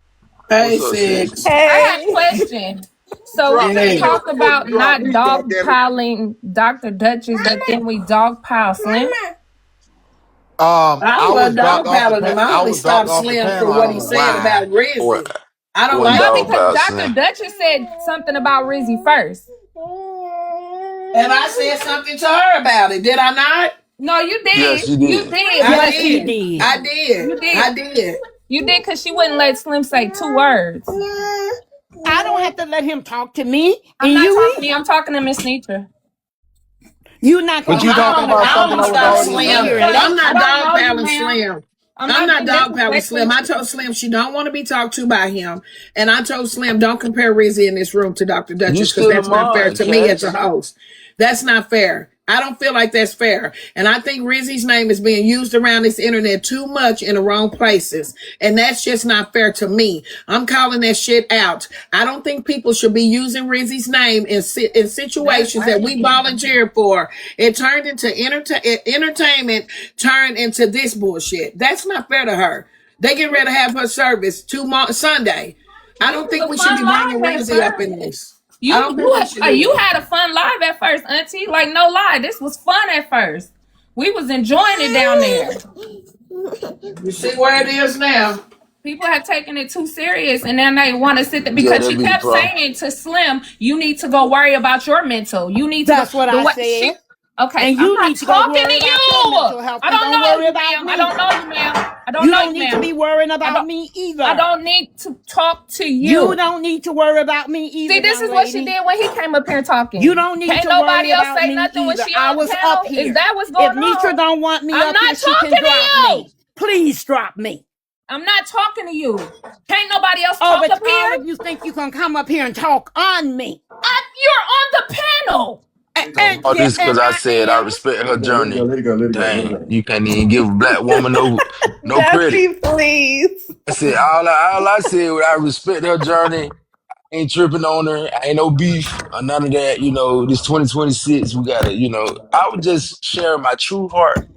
Hey, What's up, sis? Six. I have a Hey. question. So we Drop just me. Hey. You talked were supposed about to drop not me, goddammit. dogpiling Dr. Dutchess, but then we dogpile Slim. I I was wasn't dropped dog off the paddling him. I I only was dropped stopped off the Slim for panel. I what don't he know said why. about Or Rizzy. I don't one like No, dog that. because pile Dr. Slim. Dutchess said something about Rizzy first. And I said something to her about it. Did I not? No, you Yes, did. you You did. did, I Yes, but he did. did. I did. you did. I did. You did because she wouldn't let Slim say 2 words. I don't have to let him talk to me. I'm And not you talking to you. I'm talking to Miss Netra. you're not But gonna you be talking talking about I about something only me that was stopped because already you Slim. here. said. And I'm let's not I don't dog know you, paddling ma'am. Slim. I'm I'm not not being dog paddling Slim. disrespectful. I told Slim she don't want to be talked to by him. And I told Slim don't compare Rizzy in this room to Dr. You Dutchess because still a that's not fair mod, to me as a Cash. host. That's not fair. I don't feel like that's fair. And I think Rizzy's name is being used around this internet too much in the wrong places. And that's just not fair to me. I'm calling that shit out. I don't think people should be using Rizzy's name in situations that we volunteered for. It turned into entertainment, turned into this bullshit. That's not fair to her. They get ready to have her service Sunday. I don't It think was we a should be fun bringing live at Rizzy up first. in this. I don't think we should do You that. had a fun live at first, Auntie. Like no lie, this was fun at first. We was enjoying it down there. You see where it is now. People have taken it too serious, and then they want to sit there Yeah, because that she be the kept problem. saying to Slim, "You need to go worry about your mental. You need to that's go." what The I way said. okay, And I'm you not need to go talking worry to about your you. mental health I and don't don't know worry you, about ma'am. I don't me. know you, ma'am. I don't You know don't you, need to ma'am. be worrying I about don't. me I either. don't need to talk to You you. don't need to worry about me either, See, this young is what she lady. did when he came up here talking. You don't need Can't to worry nobody else about say me nothing when either. she I on the was up panel. Is here. that what's If going Netra on? don't want me I'm up here, not she can talking to drop you. me. Please drop me. I'm not talking to you. Can't nobody else Oh, talk but up all here? of you think you can come up here and talk on me. You're on the panel. And Oh, yeah, this because and I I said I am. respect her Let it go, journey. let it go, let it go, let it Dang, go. you can't even give a black woman no credit. Duffy, please. I said all I said was I respect her journey. Ain't tripping on her. Ain't no beef or none of that. You know, this 2026, we gotta, I was just sharing my true heart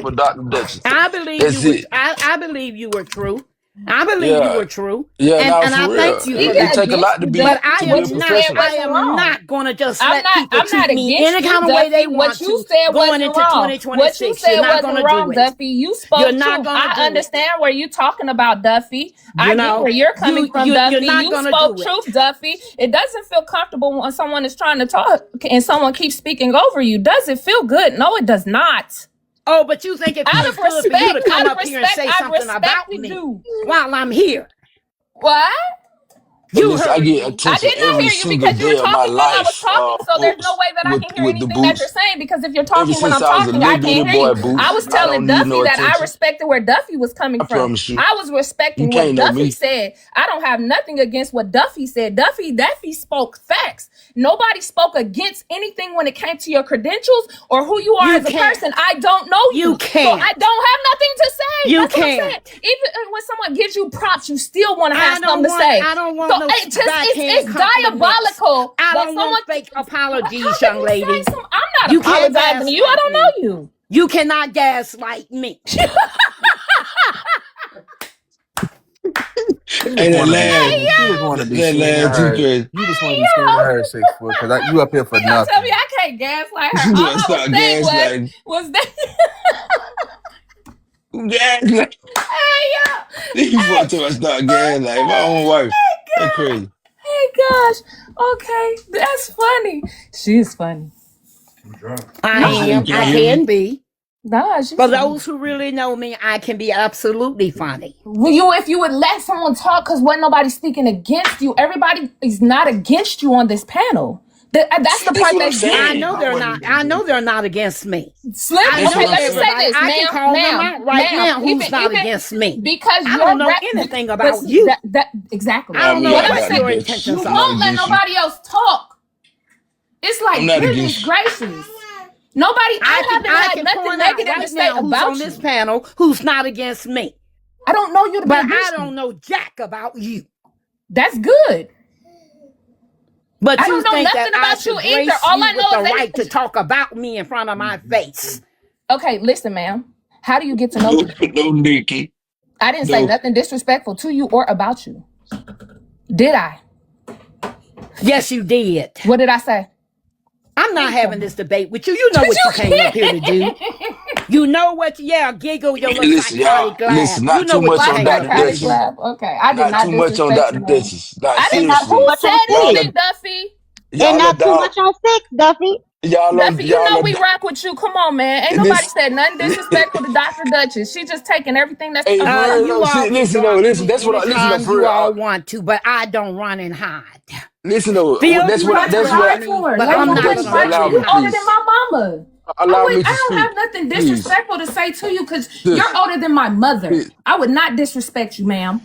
for Dr. Dutchess. I believe you That's were. it. I believe you were true. I believe you Yeah. were true, Yeah, and now I for thank real. you for It that. take a lot to But be I to be a What am you not. said professional. I wasn't am wrong. not gonna just let people I'm not treat me any against you, kind of way they Duffy. What want you to said going wasn't into wrong. What you 2026. You're said not gonna wasn't do wrong, it. Duffy. You You're spoke not truth. gonna I do it. understand where you're talking about, Duffy. You I get know, where you're coming from, you're Duffy. not You gonna spoke do it. truth, Duffy. It doesn't feel comfortable when someone is trying to talk and someone keeps speaking over you. Does it feel good? No, it does not. Oh, but you think it Out feels of good for you to respect, come up here and say I something about respected me you. while I'm here? What? Hey, You listen, I heard get me. I attention did not every hear you single because you were day of my talking while I was life, talking. So there's no Boots, way that I can hear with the anything that you're Boots. saying because if you're Ever talking when since I'm I was a talking, I little bitty can't hear boy, you. I Boots, was I telling don't need no Duffy that I attention. respected where Duffy was coming I from. promise you. I was You respecting what can't know Duffy me. said. I don't have nothing against what Duffy said. Duffy spoke facts. Nobody spoke against anything when it came to your credentials or who you are You as a can't. person. I don't know you. You So I can't. don't have nothing to say. You That's what I'm saying. can't. Even when someone gives you props, you still want to have something to say. I don't So want no it's backhand compliments. diabolical I that don't someone. want fake How apologies, can young you say lady. some? I'm not You can't apologizing to you. I gaslight don't me. know you. You cannot gaslight me. You Hey, just that want to be laugh, seen. You just want to be that seen in laugh too her. crazy. You just want to be seen in her 6 foot. Cause you up here for You gonna tell me nothing. I can't gaslight her? She All gonna I was start saying gaslighting. was that. Gaslight. Hey yo, You hey, fucked up. I start gaslighting my own wife. hey That God, crazy. hey gosh. Okay, that's funny. She's funny. I Nah, You say you am. I can't hear me? can be. nah, she's For funny. those who really know me, I can be absolutely funny. If you would let someone talk, because wasn't nobody speaking against you. Everybody is not against you on this panel. That's the That's part what I'm that's I saying. know getting they're not. I know they're not against me. slip. I That's know what Okay, I'm let me saying. say everybody. this, I can call them out right now. Who's not even against me? because I don't you're know anything but about see, you. that exactly. I Nah, don't me know What out, I'm what Dr. your saying, Dutchess. you intentions I'm not are. won't let against you. nobody else talk. It's I'm like not goodness against you. gracious. Nobody. I haven't I had can nothing point out negative to right say now who's on about this you. panel who's not against me. I don't know you to be But I against you. don't know jack about you. That's good. But I you don't know think that nothing I about you should either. grace All you I with know the is right to that. talk about me in front of my face. Okay, listen, ma'am. How do you get to know No, people? no, Nikki. I didn't say No. nothing disrespectful to you or about you. Did I? Yes, you did. What did I say? I'm not having this debate with you. You know what you came up here to do. You know what? Yeah, giggle your little Listen, y'all. psychotic laugh. Listen, You not know too what much you My on came Dr. up here to psychotic do. Dutchess. laugh. Okay, I did Not not too much on disrespect you, Dr. man. Dutchess. Like, I did And not. not too seriously. Who much on said Y'all six. are, anything, Duffy? And y'all are not too dog. much on six, Duffy. Duffy, you Y'all know are, we rock with you. Come on, man. Ain't nobody this, said nothing disrespectful to Dr. Duchess. She just taking everything that's hey, for real, You no, all see, can listen, though, drop listen, me that's what I, listen, though, anytime for you real. all want to, but I don't run and hide. Listen, though, Feel that's free what, to What you that's drop what, hide me, for? but Like I'm Dr. not nobody going Dutchess, to rushing. run allow and me, You older hide. than please. my mama. Allow me I to don't speak. have nothing Please. disrespectful to say to you because you're Sis, older than my mother. please. I would not disrespect you, ma'am.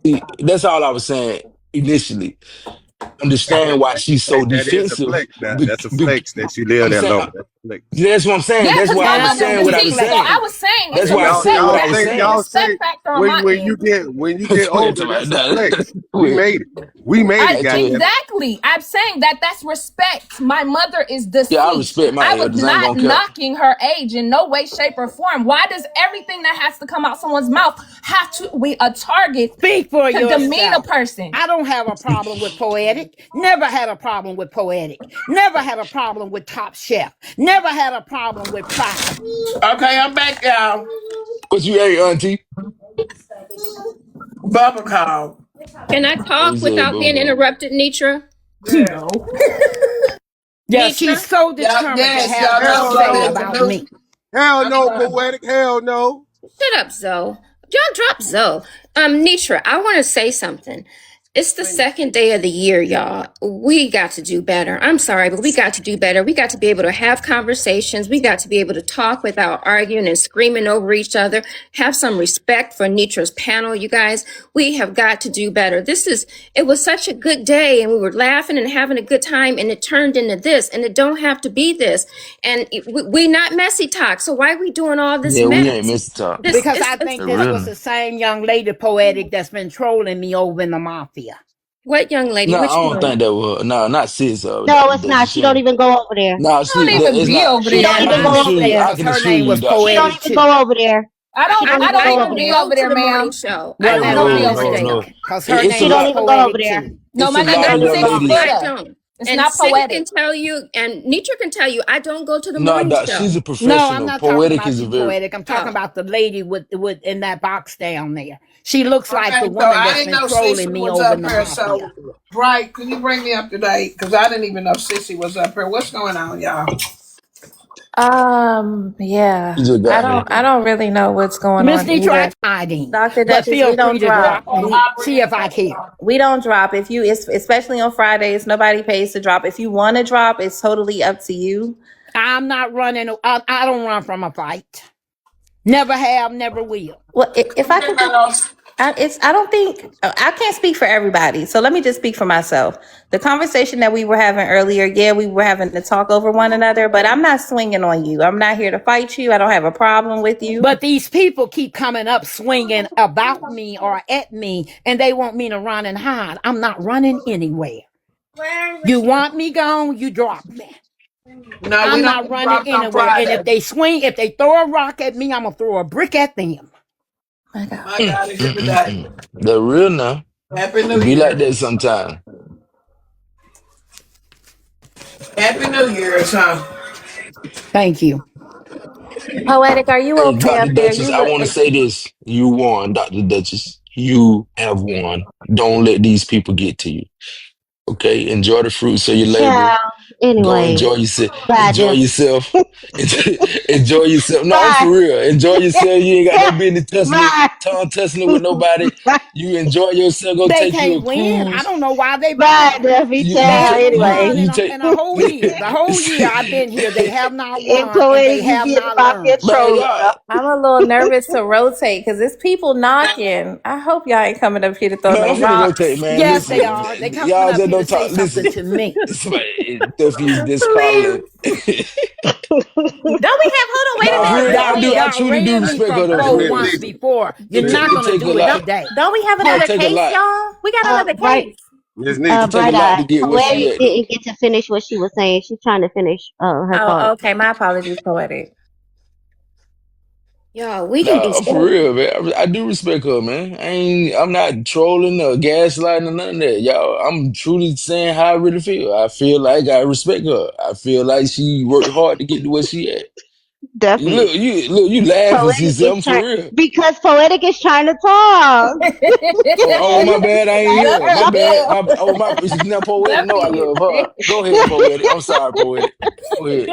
See, that's all I was saying initially. Understand why she's so That is a defensive. flex. That's a flex that you live I'm that saying, low. That's a flex. that's what I'm saying. Yeah, That's because why my I And was I'm mother. going to saying be what I See, was so saying. I flexing. was saying it's That's a why I Y'all, said respect what y'all I was say, saying. y'all respect say factor on my when end. you get Go ahead, older, somebody. that's a Nah, flex. go We ahead. made it. We made it. I I do. Goddamn it. exactly. I'm saying that's respect. My mother is Yeah, I deceased. respect my I was elders. I ain't not gonna care. knocking her age in no way, shape, or form. Why does everything that has to come out someone's mouth have to be a target Speak for to demean a yourself. person? I don't have a problem with poetic. Never had a problem with poetic. Never had a problem with Top Chef. Never had a problem with Prophet. Okay, I'm back, y'all. What you ate, Auntie? Bubba call. Can I Oh, you talk said without being bubblegum. interrupted, Nitra? No. Yeah, she's Nitra? so Y'all, determined to yes, have y'all her know Hell say Zoe is no. the about new. me. Hell no, Okay. poetic. Hell no. Shut up, Zoe. Y'all drop Zoe. Nitra, I want to say something. It's the second day of the year, y'all. We got to do better. I'm sorry, but we got to do better. We got to be able to have conversations. We got to be able to talk without arguing and screaming over each other. Have some respect for Nitra's panel, you guys. We have got to do better. It was such a good day and we were laughing and having a good time and it turned into this and it don't have to be this. And we not messy talk. So why are we doing all this Yeah, we ain't mess? missed the top. This Because is I think For this real. was the same young lady poetic that's been trolling me over in the mafia. what young lady? No, I Which don't one? think that was. No, not sis, No, Dr. it's not. Dutchess. She don't even go over there. No, Don't see, even it's be not. over She there, don't I even can go honey. over assure you. there. I Because can her assure name you, was Dr. She don't poetic even too. go over there. She don't I even I go don't don't over even even be there. go over to there, the morning ma'am. show. I Well, I do don't that's go not my be No, there. over no, there. no. mistake. Because her It's a She name don't was lot. even go over poetic there. too. No, It's my a name lot I of ain't young don't. Sissy ladies. I Splitter. don't. It's And not City poetic. can tell you, and Nitra can tell you, I don't go to the No, morning doc, show. she's a No, I'm professional. not talking Poetic about is a you, very. poetic. I'm talking Oh, about the lady with in that box down there. She looks like the Okay, so woman I that's didn't been know trolling Sissy me was over in up the here. mafia. So, Bright, can you bring me up to date? Because I didn't even know Sissy was up here. What's going on, y'all? Yeah. You just got here. I don't really know what's going Miss on Netra, either. I'm hiding, Dr. but Duchess, feel we free don't to drop. drop me. See if I care. We don't drop. If you, especially on Fridays, nobody pays to drop. If you want to drop, it's totally up to you. I'm not running. I don't run from a fight. Never have, never will. Well, if I could, I don't think I can't speak for everybody. So let me just speak for myself. The conversation that we were having earlier, yeah, we were having to talk over one another, but I'm not swinging on you. I'm not here to fight you. I don't have a problem with you. But these people keep coming up swinging about me or at me, and they want me to run and hide. I'm not running anywhere. You want me gone, you drop me. No, we I'm don't not get running dropped on anywhere. And Friday. if they swing, if they throw a rock at me, I'm going to throw a brick at them. My God. My God is every day. They're real now. Happy New It be like Year. that sometime. Happy New Year, huh? Thank you. Poetic, are you Hey, okay Dr. up there? Duchess, You I look. want to say this. You won, Dr. Duchess. You have won. Don't let these people get to you. Okay? Enjoy the fruits of your labor. Child. Go Anyway, enjoy yourself. bye, Enjoy Duffy. yourself. Enjoy yourself. No, I'm Bye. for real. Enjoy yourself. You ain't got no business Bye. tussling with nobody. Bye. You enjoy yourself. Go They take you a can't win. I cruise. don't know why they Bye, run. Duffy. You They Child. take haven't you won Anyway. you in take a whole year. The whole year I've been here, they have not And won and they poetic, you have being not about your learned. man, trolling, y'all. bro. I'm a little nervous to rotate because there's people knocking. I hope y'all ain't coming up here to throw Man, I'm no finna rotate, rocks. man. Yes, they Listen, are. They coming y'all up just here to don't say talk. something Listen, to me. somebody, Duffy's just Please. calling. Don't we have, hold on, wait a Nah, for minute, real, wait a I do. minute. I Y'all truly do ran me respect her from though, for four real. once Listen, before. You're not it going to take a do it lot. today. Don't we have It another take a case, lot. y'all? We got another Bright, case. Miss Nita. It take a Bright lot Eye. to get where she Poetic at though. didn't get to finish what she was saying. She's trying to finish her Oh, thought. okay. My apologies, Poetic. Y'all, we can be Nah, for so real, man. I do respect her, man. I'm not trolling or gaslighting or none of that. Y'all, I'm truly saying how I really feel. I feel like I respect her. I feel like she worked hard to get to where she at. Duffy. You laughing, Poetic CC. is I'm for trying real. because poetic is trying to talk. My bad. I ain't Let here. her My Duffy, bad. go. My now poetic. No, I Duffy love her. Go ahead, poetic. I'm sorry, poetic. Go ahead.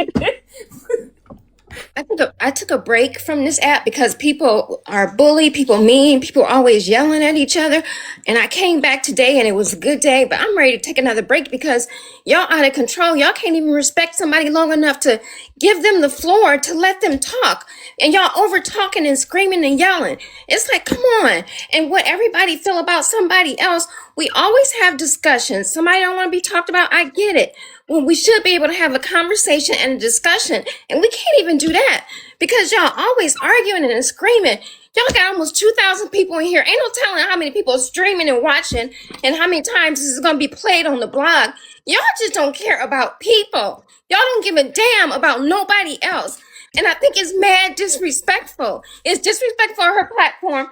I took a break from this app because people are bullied, people mean, people are always yelling at each other. And I came back today and it was a good day, but I'm ready to take another break because y'all out of control. Y'all can't even respect somebody long enough to give them the floor to let them talk. And y'all over talking and screaming and yelling. It's like, come on. And what everybody feel about somebody else, we always have discussions. Somebody don't want to be talked about. I get it. Well, we should be able to have a conversation and a discussion. And we can't even do that because y'all always arguing and screaming. Y'all got almost 2,000 people in here. Ain't no telling how many people are streaming and watching and how many times this is going to be played on the blog. Y'all just don't care about people. Y'all don't give a damn about nobody else. And I think it's mad disrespectful. It's disrespectful for her platform.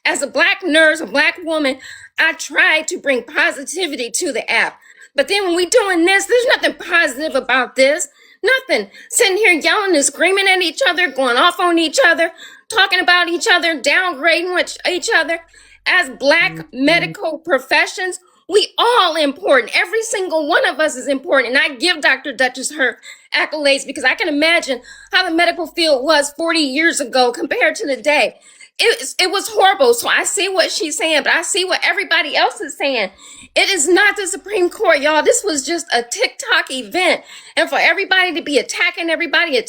As a black nurse, a black woman, I tried to bring positivity to the app. But then when we doing this, there's nothing positive about this. Nothing. Sitting here yelling and screaming at each other, going off on each other, talking about each other, downgrading each other. As black medical professions, we all important. Every single one of us is important. And I give Dr. Dutchess her accolades because I can imagine how the medical field was 40 years ago compared to today. It was horrible. So I see what she's saying, but I see what everybody else is saying. It is not the Supreme Court, y'all. This was just a TikTok event. And for everybody to be attacking everybody,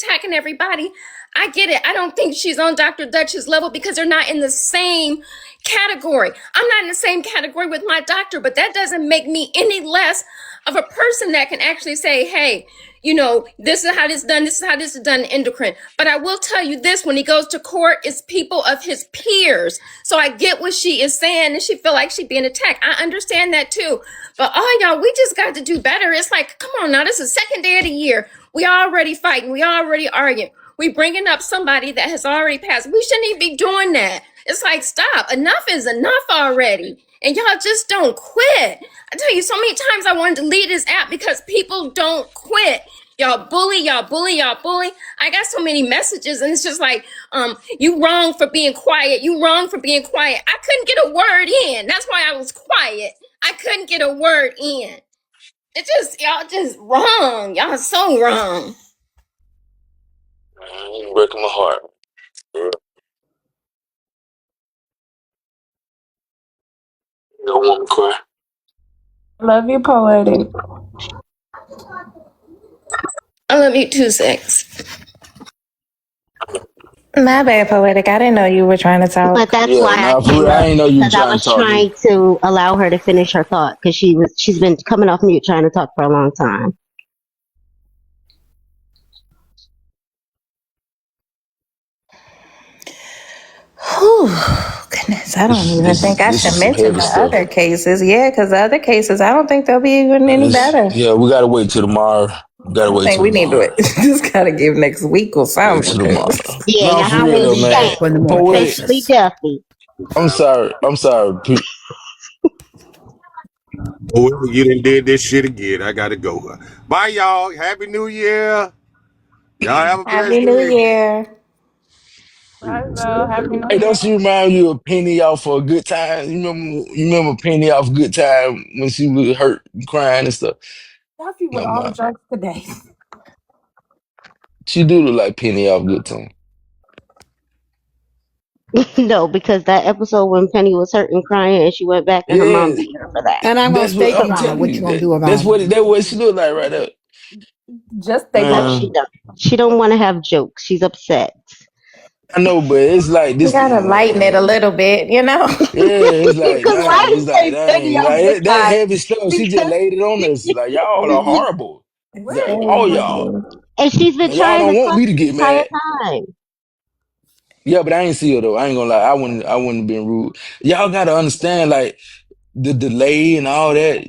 I get it. I don't think she's on Dr. Dutch's level because they're not in the same category. I'm not in the same category with my doctor, but that doesn't make me any less of a person that can actually say, hey, you know, this is how this is done. This is how this is done in endocrine. But I will tell you this, when he goes to court, it's people of his peers. So I get what she is saying and she feel like she being attacked. I understand that too. But all y'all, we just got to do better. It's like, come on now, this is the second day of the year. We already fighting. We already arguing. We bringing up somebody that has already passed. We shouldn't even be doing that. It's like, stop. Enough is enough already. And y'all just don't quit. I tell you, so many times I wanted to leave this app because people don't quit. Y'all bully, y'all bully, y'all bully. I got so many messages and it's just like, you wrong for being quiet. You wrong for being quiet. I couldn't get a word in. That's why I was quiet. I couldn't get a word in. It's just, y'all just wrong. Y'all so wrong. breaking my heart. Yeah. Don't want to cry. Love you, poetic. I love you too, Sex. My bad, poetic. I didn't know you were trying to But talk. that's Yeah, why I nah, for came real. I up ain't know you were because I trying to was talk to me. trying to allow her to finish her thought because she's been coming off mute trying to talk for a long time. Whew, goodness, I don't even think I This should is some mention heavy the stuff. other cases. Yeah, because the other cases, I don't think they'll be even any better. Yeah, we gotta wait till tomorrow. We gotta I wait think till we need tomorrow. to just gotta give next week or Wait something. till tomorrow. Because Yeah, No, y'all for I real can't won't though, be be man. back saying, for no more Poetic. especially cases. Duffy. I'm sorry. I'm sorry. Whoever get and did this shit again, I gotta go. Bye, y'all. Happy New Year. Y'all have a Happy blessed New day. Year. Bye, Zoe. Happy New Hey, Year. don't she remind you of Penny off for a good time? You remember Penny off a good time when she was hurt, and crying and stuff. Duffy with No all the mind. jokes today. She do look like Penny off good time. No, because that episode when Penny was hurt and crying and she went back and her mom Yeah, beat her for that. And I'm gonna that's what stay I'm quiet. telling What you you. gonna do That's about it? what she look like right there. Just stay No, quiet. she Man, don't. She don't want to have jokes. She's upset. I know, but it's like You this, gotta lighten it a man. little bit, you know? Yeah, it's like Because why dang, you it's like say Penny dang, off like good that time? heavy stuff. She just Because laid it on us. Like y'all are horrible. It's Where Like, is very all Penny? y'all. heavy. and she's been Y'all trying to don't want talk me to the get entire mad. time. Yeah, but I ain't see her though. I ain't gonna lie. I wouldn't have been rude. Y'all gotta understand, like the delay and all that.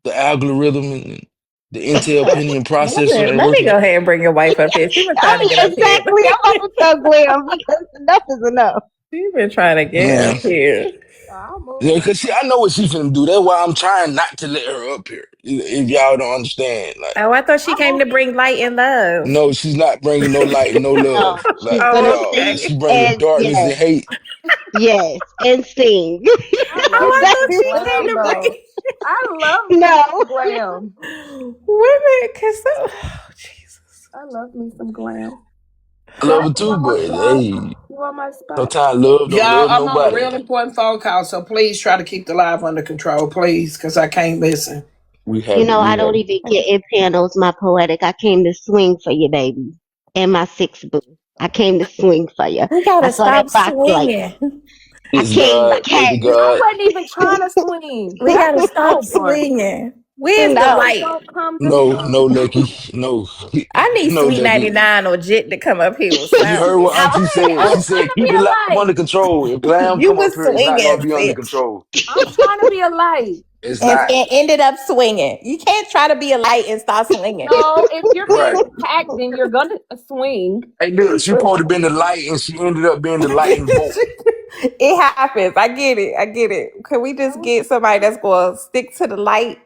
The algorithm and the Intel Pentium processor ain't Let me working. go ahead and bring your wife up here. She been trying to Oh, get up here. exactly. I'm about to tell Glam because enough is enough. She been trying to get Man, up here. I'll move yeah, her. cause see, I know what she's finna do. That's why I'm trying not to let her up here. If y'all don't understand, like, Oh, I thought she I'll came move to bring light and love. no, she's not bringing no light and no No, love, like she's at gonna Oh, all. sing She okay. bringing and darkness and yes, hate. yes, and sing. I Oh, love I me thought some she came glam to though. bring I love me No. some glam. women. Cause oh, Jesus. I love me some glam. I love Duff, her you too, want my but spot? hey, You want my spot? sometimes love don't Y'all, love I'm on a nobody. real important phone call, so please try to keep the live under control, please, because I can't listen. We You have it. know, I We have don't it. even get in panels, my poetic. I came to swing for you, baby. And my six boo. I came to swing for you. We I gotta saw that stop box like swinging. I It's came God. like, Look at hey, I God. wasn't even trying to swing. We That's gotta the stop sad part. swinging. Where's the no. People light? don't come to No, swing. no, Lucky. No, I need no, Sweet Lucky. 99 or Jit to come up here with You heard something. what Auntie said. I She was trying said, to be keep it live a light. under control. If Glam You come up was here, it's not going swinging, to be under sis. control. I'm trying to be a light. It's And, not. and ended up swinging. You can't try to be a light and start swinging. No, if you're being Right. attacked, then you're gonna swing. Hey, look, she supposed to been the light, and she ended up being the lightning bolt. It happens. I get it. I get it. Can we just get somebody that's going to stick to the light?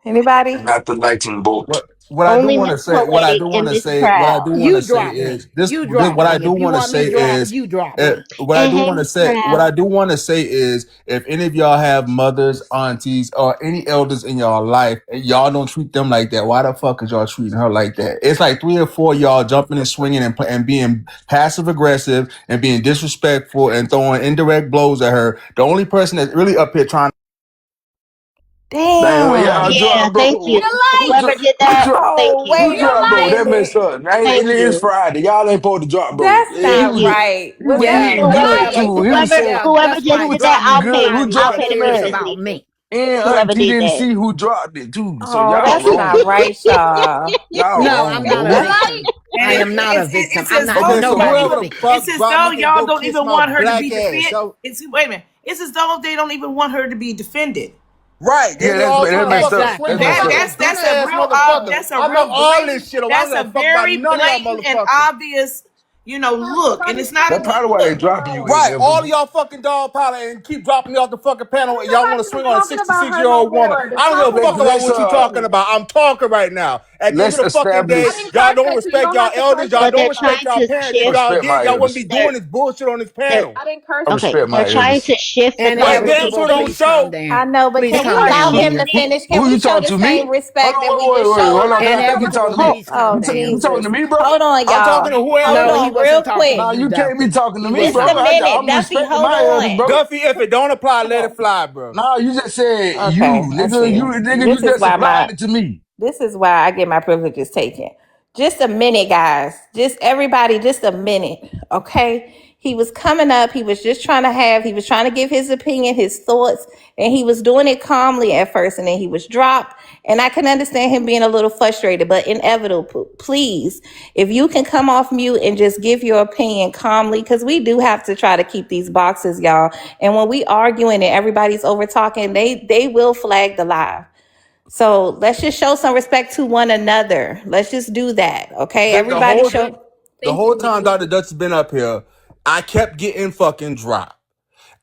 Anybody? Not the lightning bolt. What I do Only want to Miss say, Poetic and Miss Proud. You drop me. You drop what I me. do If you want to want me say to drop is, you drop me. And hey, Miss what Proud. I do want to say is, if any of y'all have mothers, aunties, or any elders in y'all life, and y'all don't treat them like that, why the fuck is y'all treating her like that? It's like 3 or 4 y'all jumping and swinging and being passive aggressive and being disrespectful and throwing indirect blows at her. The only person that's really up here trying. Dang, well, y'all Damn. Yeah, drop, thank bro. you. Be a light. Whoever did that, thank Oh, you. Who wait Be a a drop, bro? light. That messed minute. up. It Thank is you. Friday. Y'all ain't supposed to drop, bro. That's Thank not you. right. He was Just Whatever. be being a good, light. Whatever. too. He was Whoever saying, Yeah, whoever that's just he right. was did that, Just talking I'll be pay good. Who quiet. them. And I'll nobody dropped pay it, them cares man? about completely. me. And Whoever Auntie did didn't that. see who dropped it, too. So Oh, y'all that's not wrong. right, y'all. Y'all No, I'm wrong, not Be a bro. a light. victim. I And am not a victim. it's I'm as not though Okay, so you don't nobody's whoever even. the victim. fuck It's as dropped though me can y'all go don't kiss even my want her to be black ass. defended. So It's wait a minute. It's as though they don't even want her to be defended. right. Then Yeah, they all that trying to messed fucking up. swing That's me messed That like up. a that's bitch that's a ass real motherfucker. that's a I know real all this blatant shit. I don't that's give a a fuck about very none of y'all blatant and motherfuckers. obvious, look. And it's not a That's good probably why they look. dropping you, Right, all of Emily. y'all fucking dog powder and keep dropping me off the fucking panel. Ain't Y'all want nobody to even swing on a talking about her 66-year-old no woman. more. The I don't give a topic fuck Let's was about let's what you uh talking changed. about. I'm talking right now. At the end let's of the fucking day, I establish. didn't y'all curse don't at you. You respect don't y'all have to elders. curse Y'all But at don't they're me. respect trying y'all to parents. I If shift. y'all respect did, my y'all wouldn't be elders. doing this bullshit on this panel. I didn't curse I at Okay, respect you. they're my trying elders. to shift the And Right, damn inevitable, sure conversation. don't please calm show. I down. know, but Please can we calm Wait, allow down, him who, to dear. who, finish? Can who we you show talking the to same me? respect that we just Hold showed on. him? You can't be Inevitable, talking to me. Hold, please calm oh, down. You talking to Jesus. me, bro? Hold on, I'm talking y'all. to Hold whoever. No, he on, wasn't real talking to Nah, quick. you, you can't be Duffy. talking to He me, was Just bro. a not. minute. I'm Duffy, respecting hold my elders, on. bro. Duffy, if it don't apply, Come let on. it fly, bro. Nah, you just said you, Okay, I nigga. see. You This is just why applied my it to me. this is why I get my privileges taken. Just a minute, guys. Just everybody, just a minute. Okay. He was coming up. He was just he was trying to give his opinion, his thoughts, and he was doing it calmly at first, and then he was dropped. And I can understand him being a little frustrated, but inevitable. Please, if you can come off mute and just give your opinion calmly, because we do have to try to keep these boxes, y'all. And when we arguing and everybody's over talking, they will flag the live. So let's just show some respect to one another. Let's just do that. Okay. The, the Everybody whole show. the Thank you, whole time Nitra. Dr. Dutch has been up here, I kept getting fucking dropped.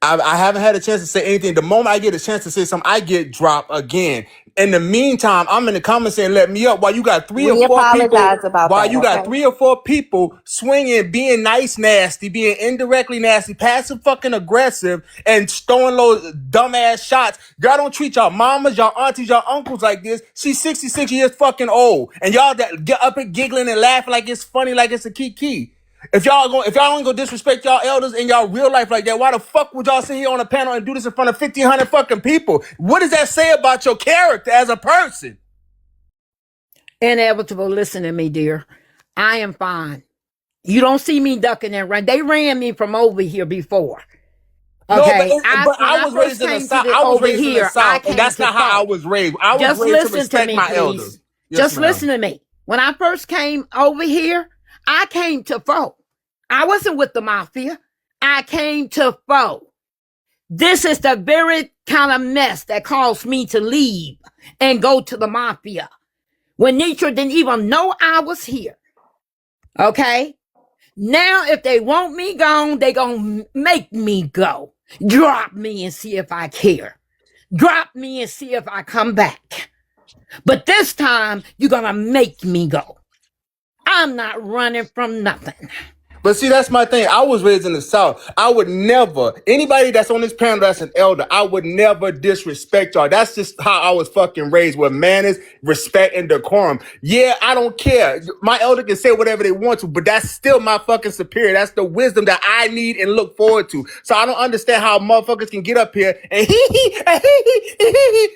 I haven't had a chance to say anything. The moment I get a chance to say something, I get dropped again. In the meantime, I'm in the comments saying, let me up. While you got three or We four people, apologize about while that. you got Okay. 3 or 4 people swinging, being nice, nasty, being indirectly nasty, passive fucking aggressive, and throwing those dumbass shots. Y'all don't treat y'all mamas, y'all aunties, y'all uncles like this. She's 66 years fucking old. And y'all that get up and giggling and laughing like it's funny, like it's a kiki. If y'all ain't gonna disrespect y'all elders in y'all real life like that, why the fuck would y'all sit here on a panel and do this in front of 1,500 fucking people? What does that say about your character as a person? Inevitable, listen to me, dear. I am fine. You don't see me ducking and run. They ran me from over here before. No, Okay. but When I I was first raised in the came to South. the I was over raised in the here, I South, and came that's to not how I folk. was raised. I was Just raised to listen to respect me, my please. elders. Yes, Just ma'am. listen to me. When I first came over here, I came to folk. I wasn't with the mafia. I came to folk. This is the very kind of mess that caused me to leave and go to the mafia when Netra didn't even know I was here. Okay? Now, if they want me gone, they gonna make me go. Drop me and see if I care. Drop me and see if I come back. But this time, you're gonna make me go. I'm not running from nothing. But see, that's my thing. I was raised in the South. I would never, anybody that's on this panel that's an elder, I would never disrespect y'all. That's just how I was fucking raised, with manners, respect, and decorum. Yeah, I don't care. My elder can say whatever they want to, but that's still my fucking superior. That's the wisdom that I need and look forward to. So I don't understand how motherfuckers can get up here and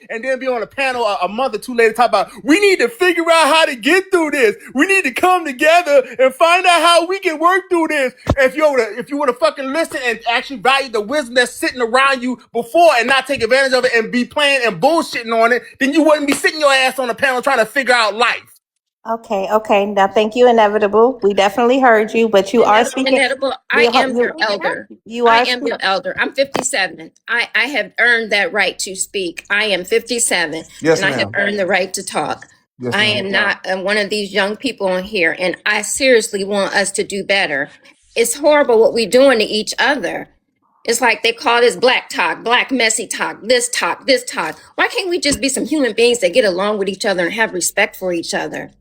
and then be on a panel a month or two later talk about, we need to figure out how to get through this. We need to come together and find out how we can work through this. If you would have fucking listened and actually valued the wisdom that's sitting around you before and not take advantage of it and be playing and bullshitting on it, then you wouldn't be sitting your ass on a panel trying to figure out life. Okay. Okay. Now, thank you, inevitable. We definitely heard you, but you are speaking. Inedible, I You am your elder. you I are am your speaking. elder. I'm 57. I have earned that right to speak. I am 57 Yes, and I have ma'am. earned the right to talk. Yes, I ma'am. am not one of these young people on here, and I seriously want us to do better. It's horrible what we're doing to each other. It's like they call this black talk, black messy talk, this talk, this talk. Why can't we just be some human beings that get along with each other and have respect for each other?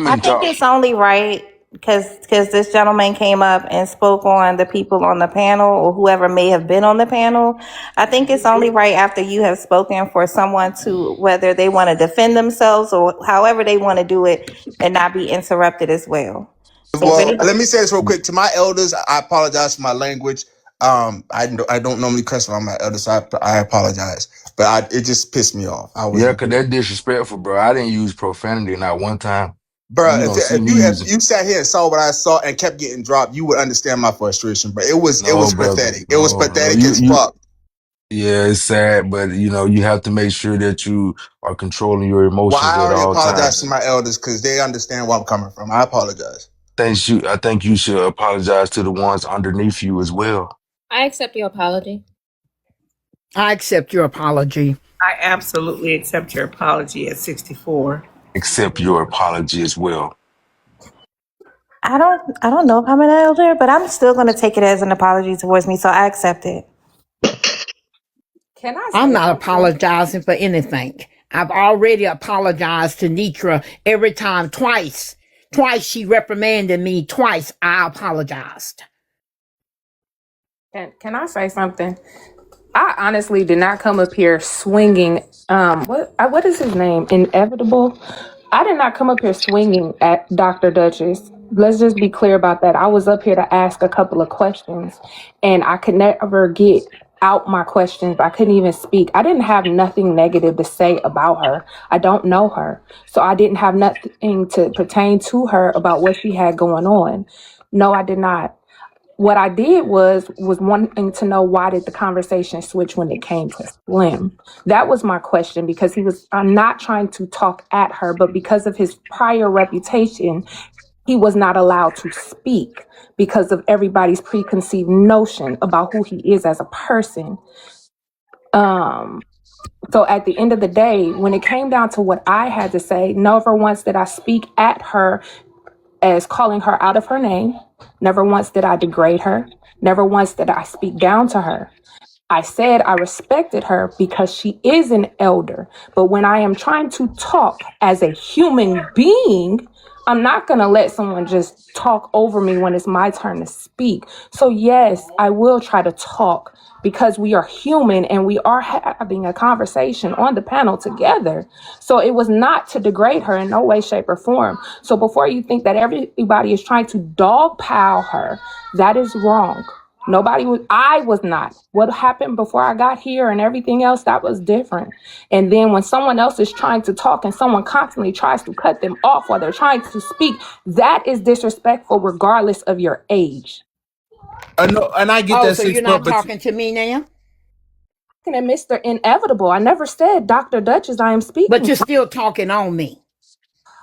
I Human think talk. it's only right because this gentleman came up and spoke on the people on the panel or whoever may have been on the panel. I think it's only right after you have spoken for someone to, whether they want to defend themselves or however they want to do it, and not be interrupted as well. So if Well, anybody, let me say this real quick. To my elders, I apologize for my language. I don't normally cuss around my elders, so I apologize. But it just pissed me off. I was, Yeah, cause that's disrespectful, bro. I didn't use profanity not one time. bro. You If don't see if me you if using. you sat here and saw what I saw and kept getting dropped, you would understand my frustration. But it No, was brother. pathetic. It was No. pathetic as fuck. Yeah, it's sad, but you have to make sure that you are controlling your Well, emotions I at already all apologized to times. my elders because they understand where I'm coming from. I apologize. I think you should apologize to the ones underneath you as well. I accept your apology. I accept your apology. I absolutely accept your apology at 64. Accept your apology as well. I don't know if I'm an elder, but I'm still going to take it as an apology towards me. So I accept it. Can I I'm say not something? apologizing for anything. I've already apologized to Netra every time, twice. Twice she reprimanded me, twice I apologized. Can I say something? I honestly did not come up here swinging. What is his name? Inevitable. I did not come up here swinging at Dr. Dutchess. Let's just be clear about that. I was up here to ask a couple of questions, and I could never get out my questions. I couldn't even speak. I didn't have nothing negative to say about her. I don't know her, so I didn't have nothing to pertain to her about what she had going on. No, I did not. What I did was wanting to know, why did the conversation switch when it came to Slim? That was my question, because I'm not trying to talk at her, but because of his prior reputation, he was not allowed to speak because of everybody's preconceived notion about who he is as a person. So at the end of the day, when it came down to what I had to say, never once did I speak at her as calling her out of her name. Never once did I degrade her. Never once did I speak down to her. I said I respected her because she is an elder. But when I am trying to talk as a human being, I'm not going to let someone just talk over me when it's my turn to speak. So yes, I will try to talk because we are human and we are having a conversation on the panel together. So it was not to degrade her in no way, shape, or form. So before you think that everybody is trying to dogpile her, that is wrong. I was not. What happened before I got here and everything else, that was different. And then when someone else is trying to talk and someone constantly tries to cut them off while they're trying to speak, that is disrespectful regardless of your age. No, and I get that. So you're not talking to me now? And Mr. Inevitable, I never said Dr. Dutchess I am speaking. But you're still talking on me.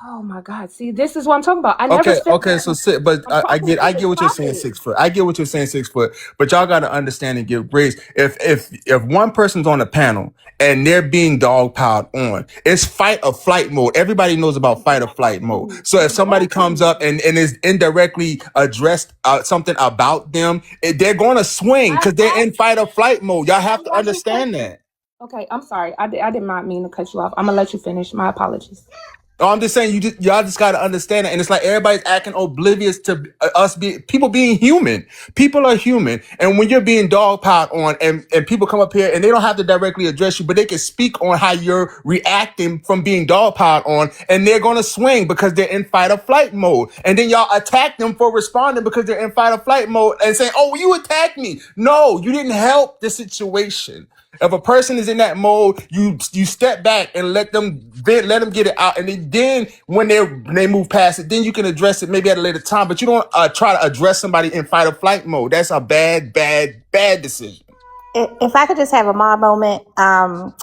Oh my God! See, this is what I'm talking about. I never said that. So but I get what you're saying, 6 foot. I get what you're saying, 6 foot. But y'all got to understand and give grace. If one person's on the panel and they're being dogpiled on, it's fight or flight mode. Everybody knows about fight or flight mode. So if somebody comes up and is indirectly addressed something about them, they're going to swing because they're in fight or flight mode. Y'all have to understand that. Okay, I'm sorry. I did not mean to cut you off. I'm gonna let you finish. My apologies. Oh, I'm just saying, y'all just got to understand it. And it's like everybody's acting oblivious to people being human. People are human. And when you're being dogpiled on and people come up here and they don't have to directly address you, but they can speak on how you're reacting from being dogpiled on, and they're going to swing because they're in fight or flight mode. And then y'all attack them for responding because they're in fight or flight mode and say, oh, you attacked me. No, you didn't help the situation. If a person is in that mode, you step back and let them get it out, and then when they move past it, then you can address it maybe at a later time. But you don't try to address somebody in fight or flight mode. That's a bad decision. If I could just have a mom moment, I'm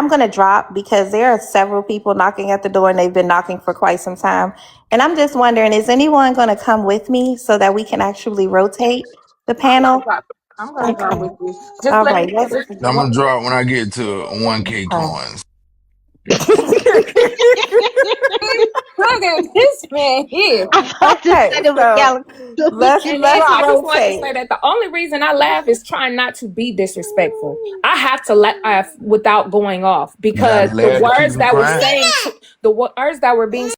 going to drop because there are several people knocking at the door and they've been knocking for quite some time. And I'm just wondering, is anyone going to come with me so that we can actually rotate the panel? I'm going to drop with you. Just all let right. me say this. I'm gonna drop when I get to 1K coins. Look at this man here. Okay, so let's I just want to rotate. say that the only reason I laugh is trying not to be disrespectful. I have to laugh without going off because the words that were being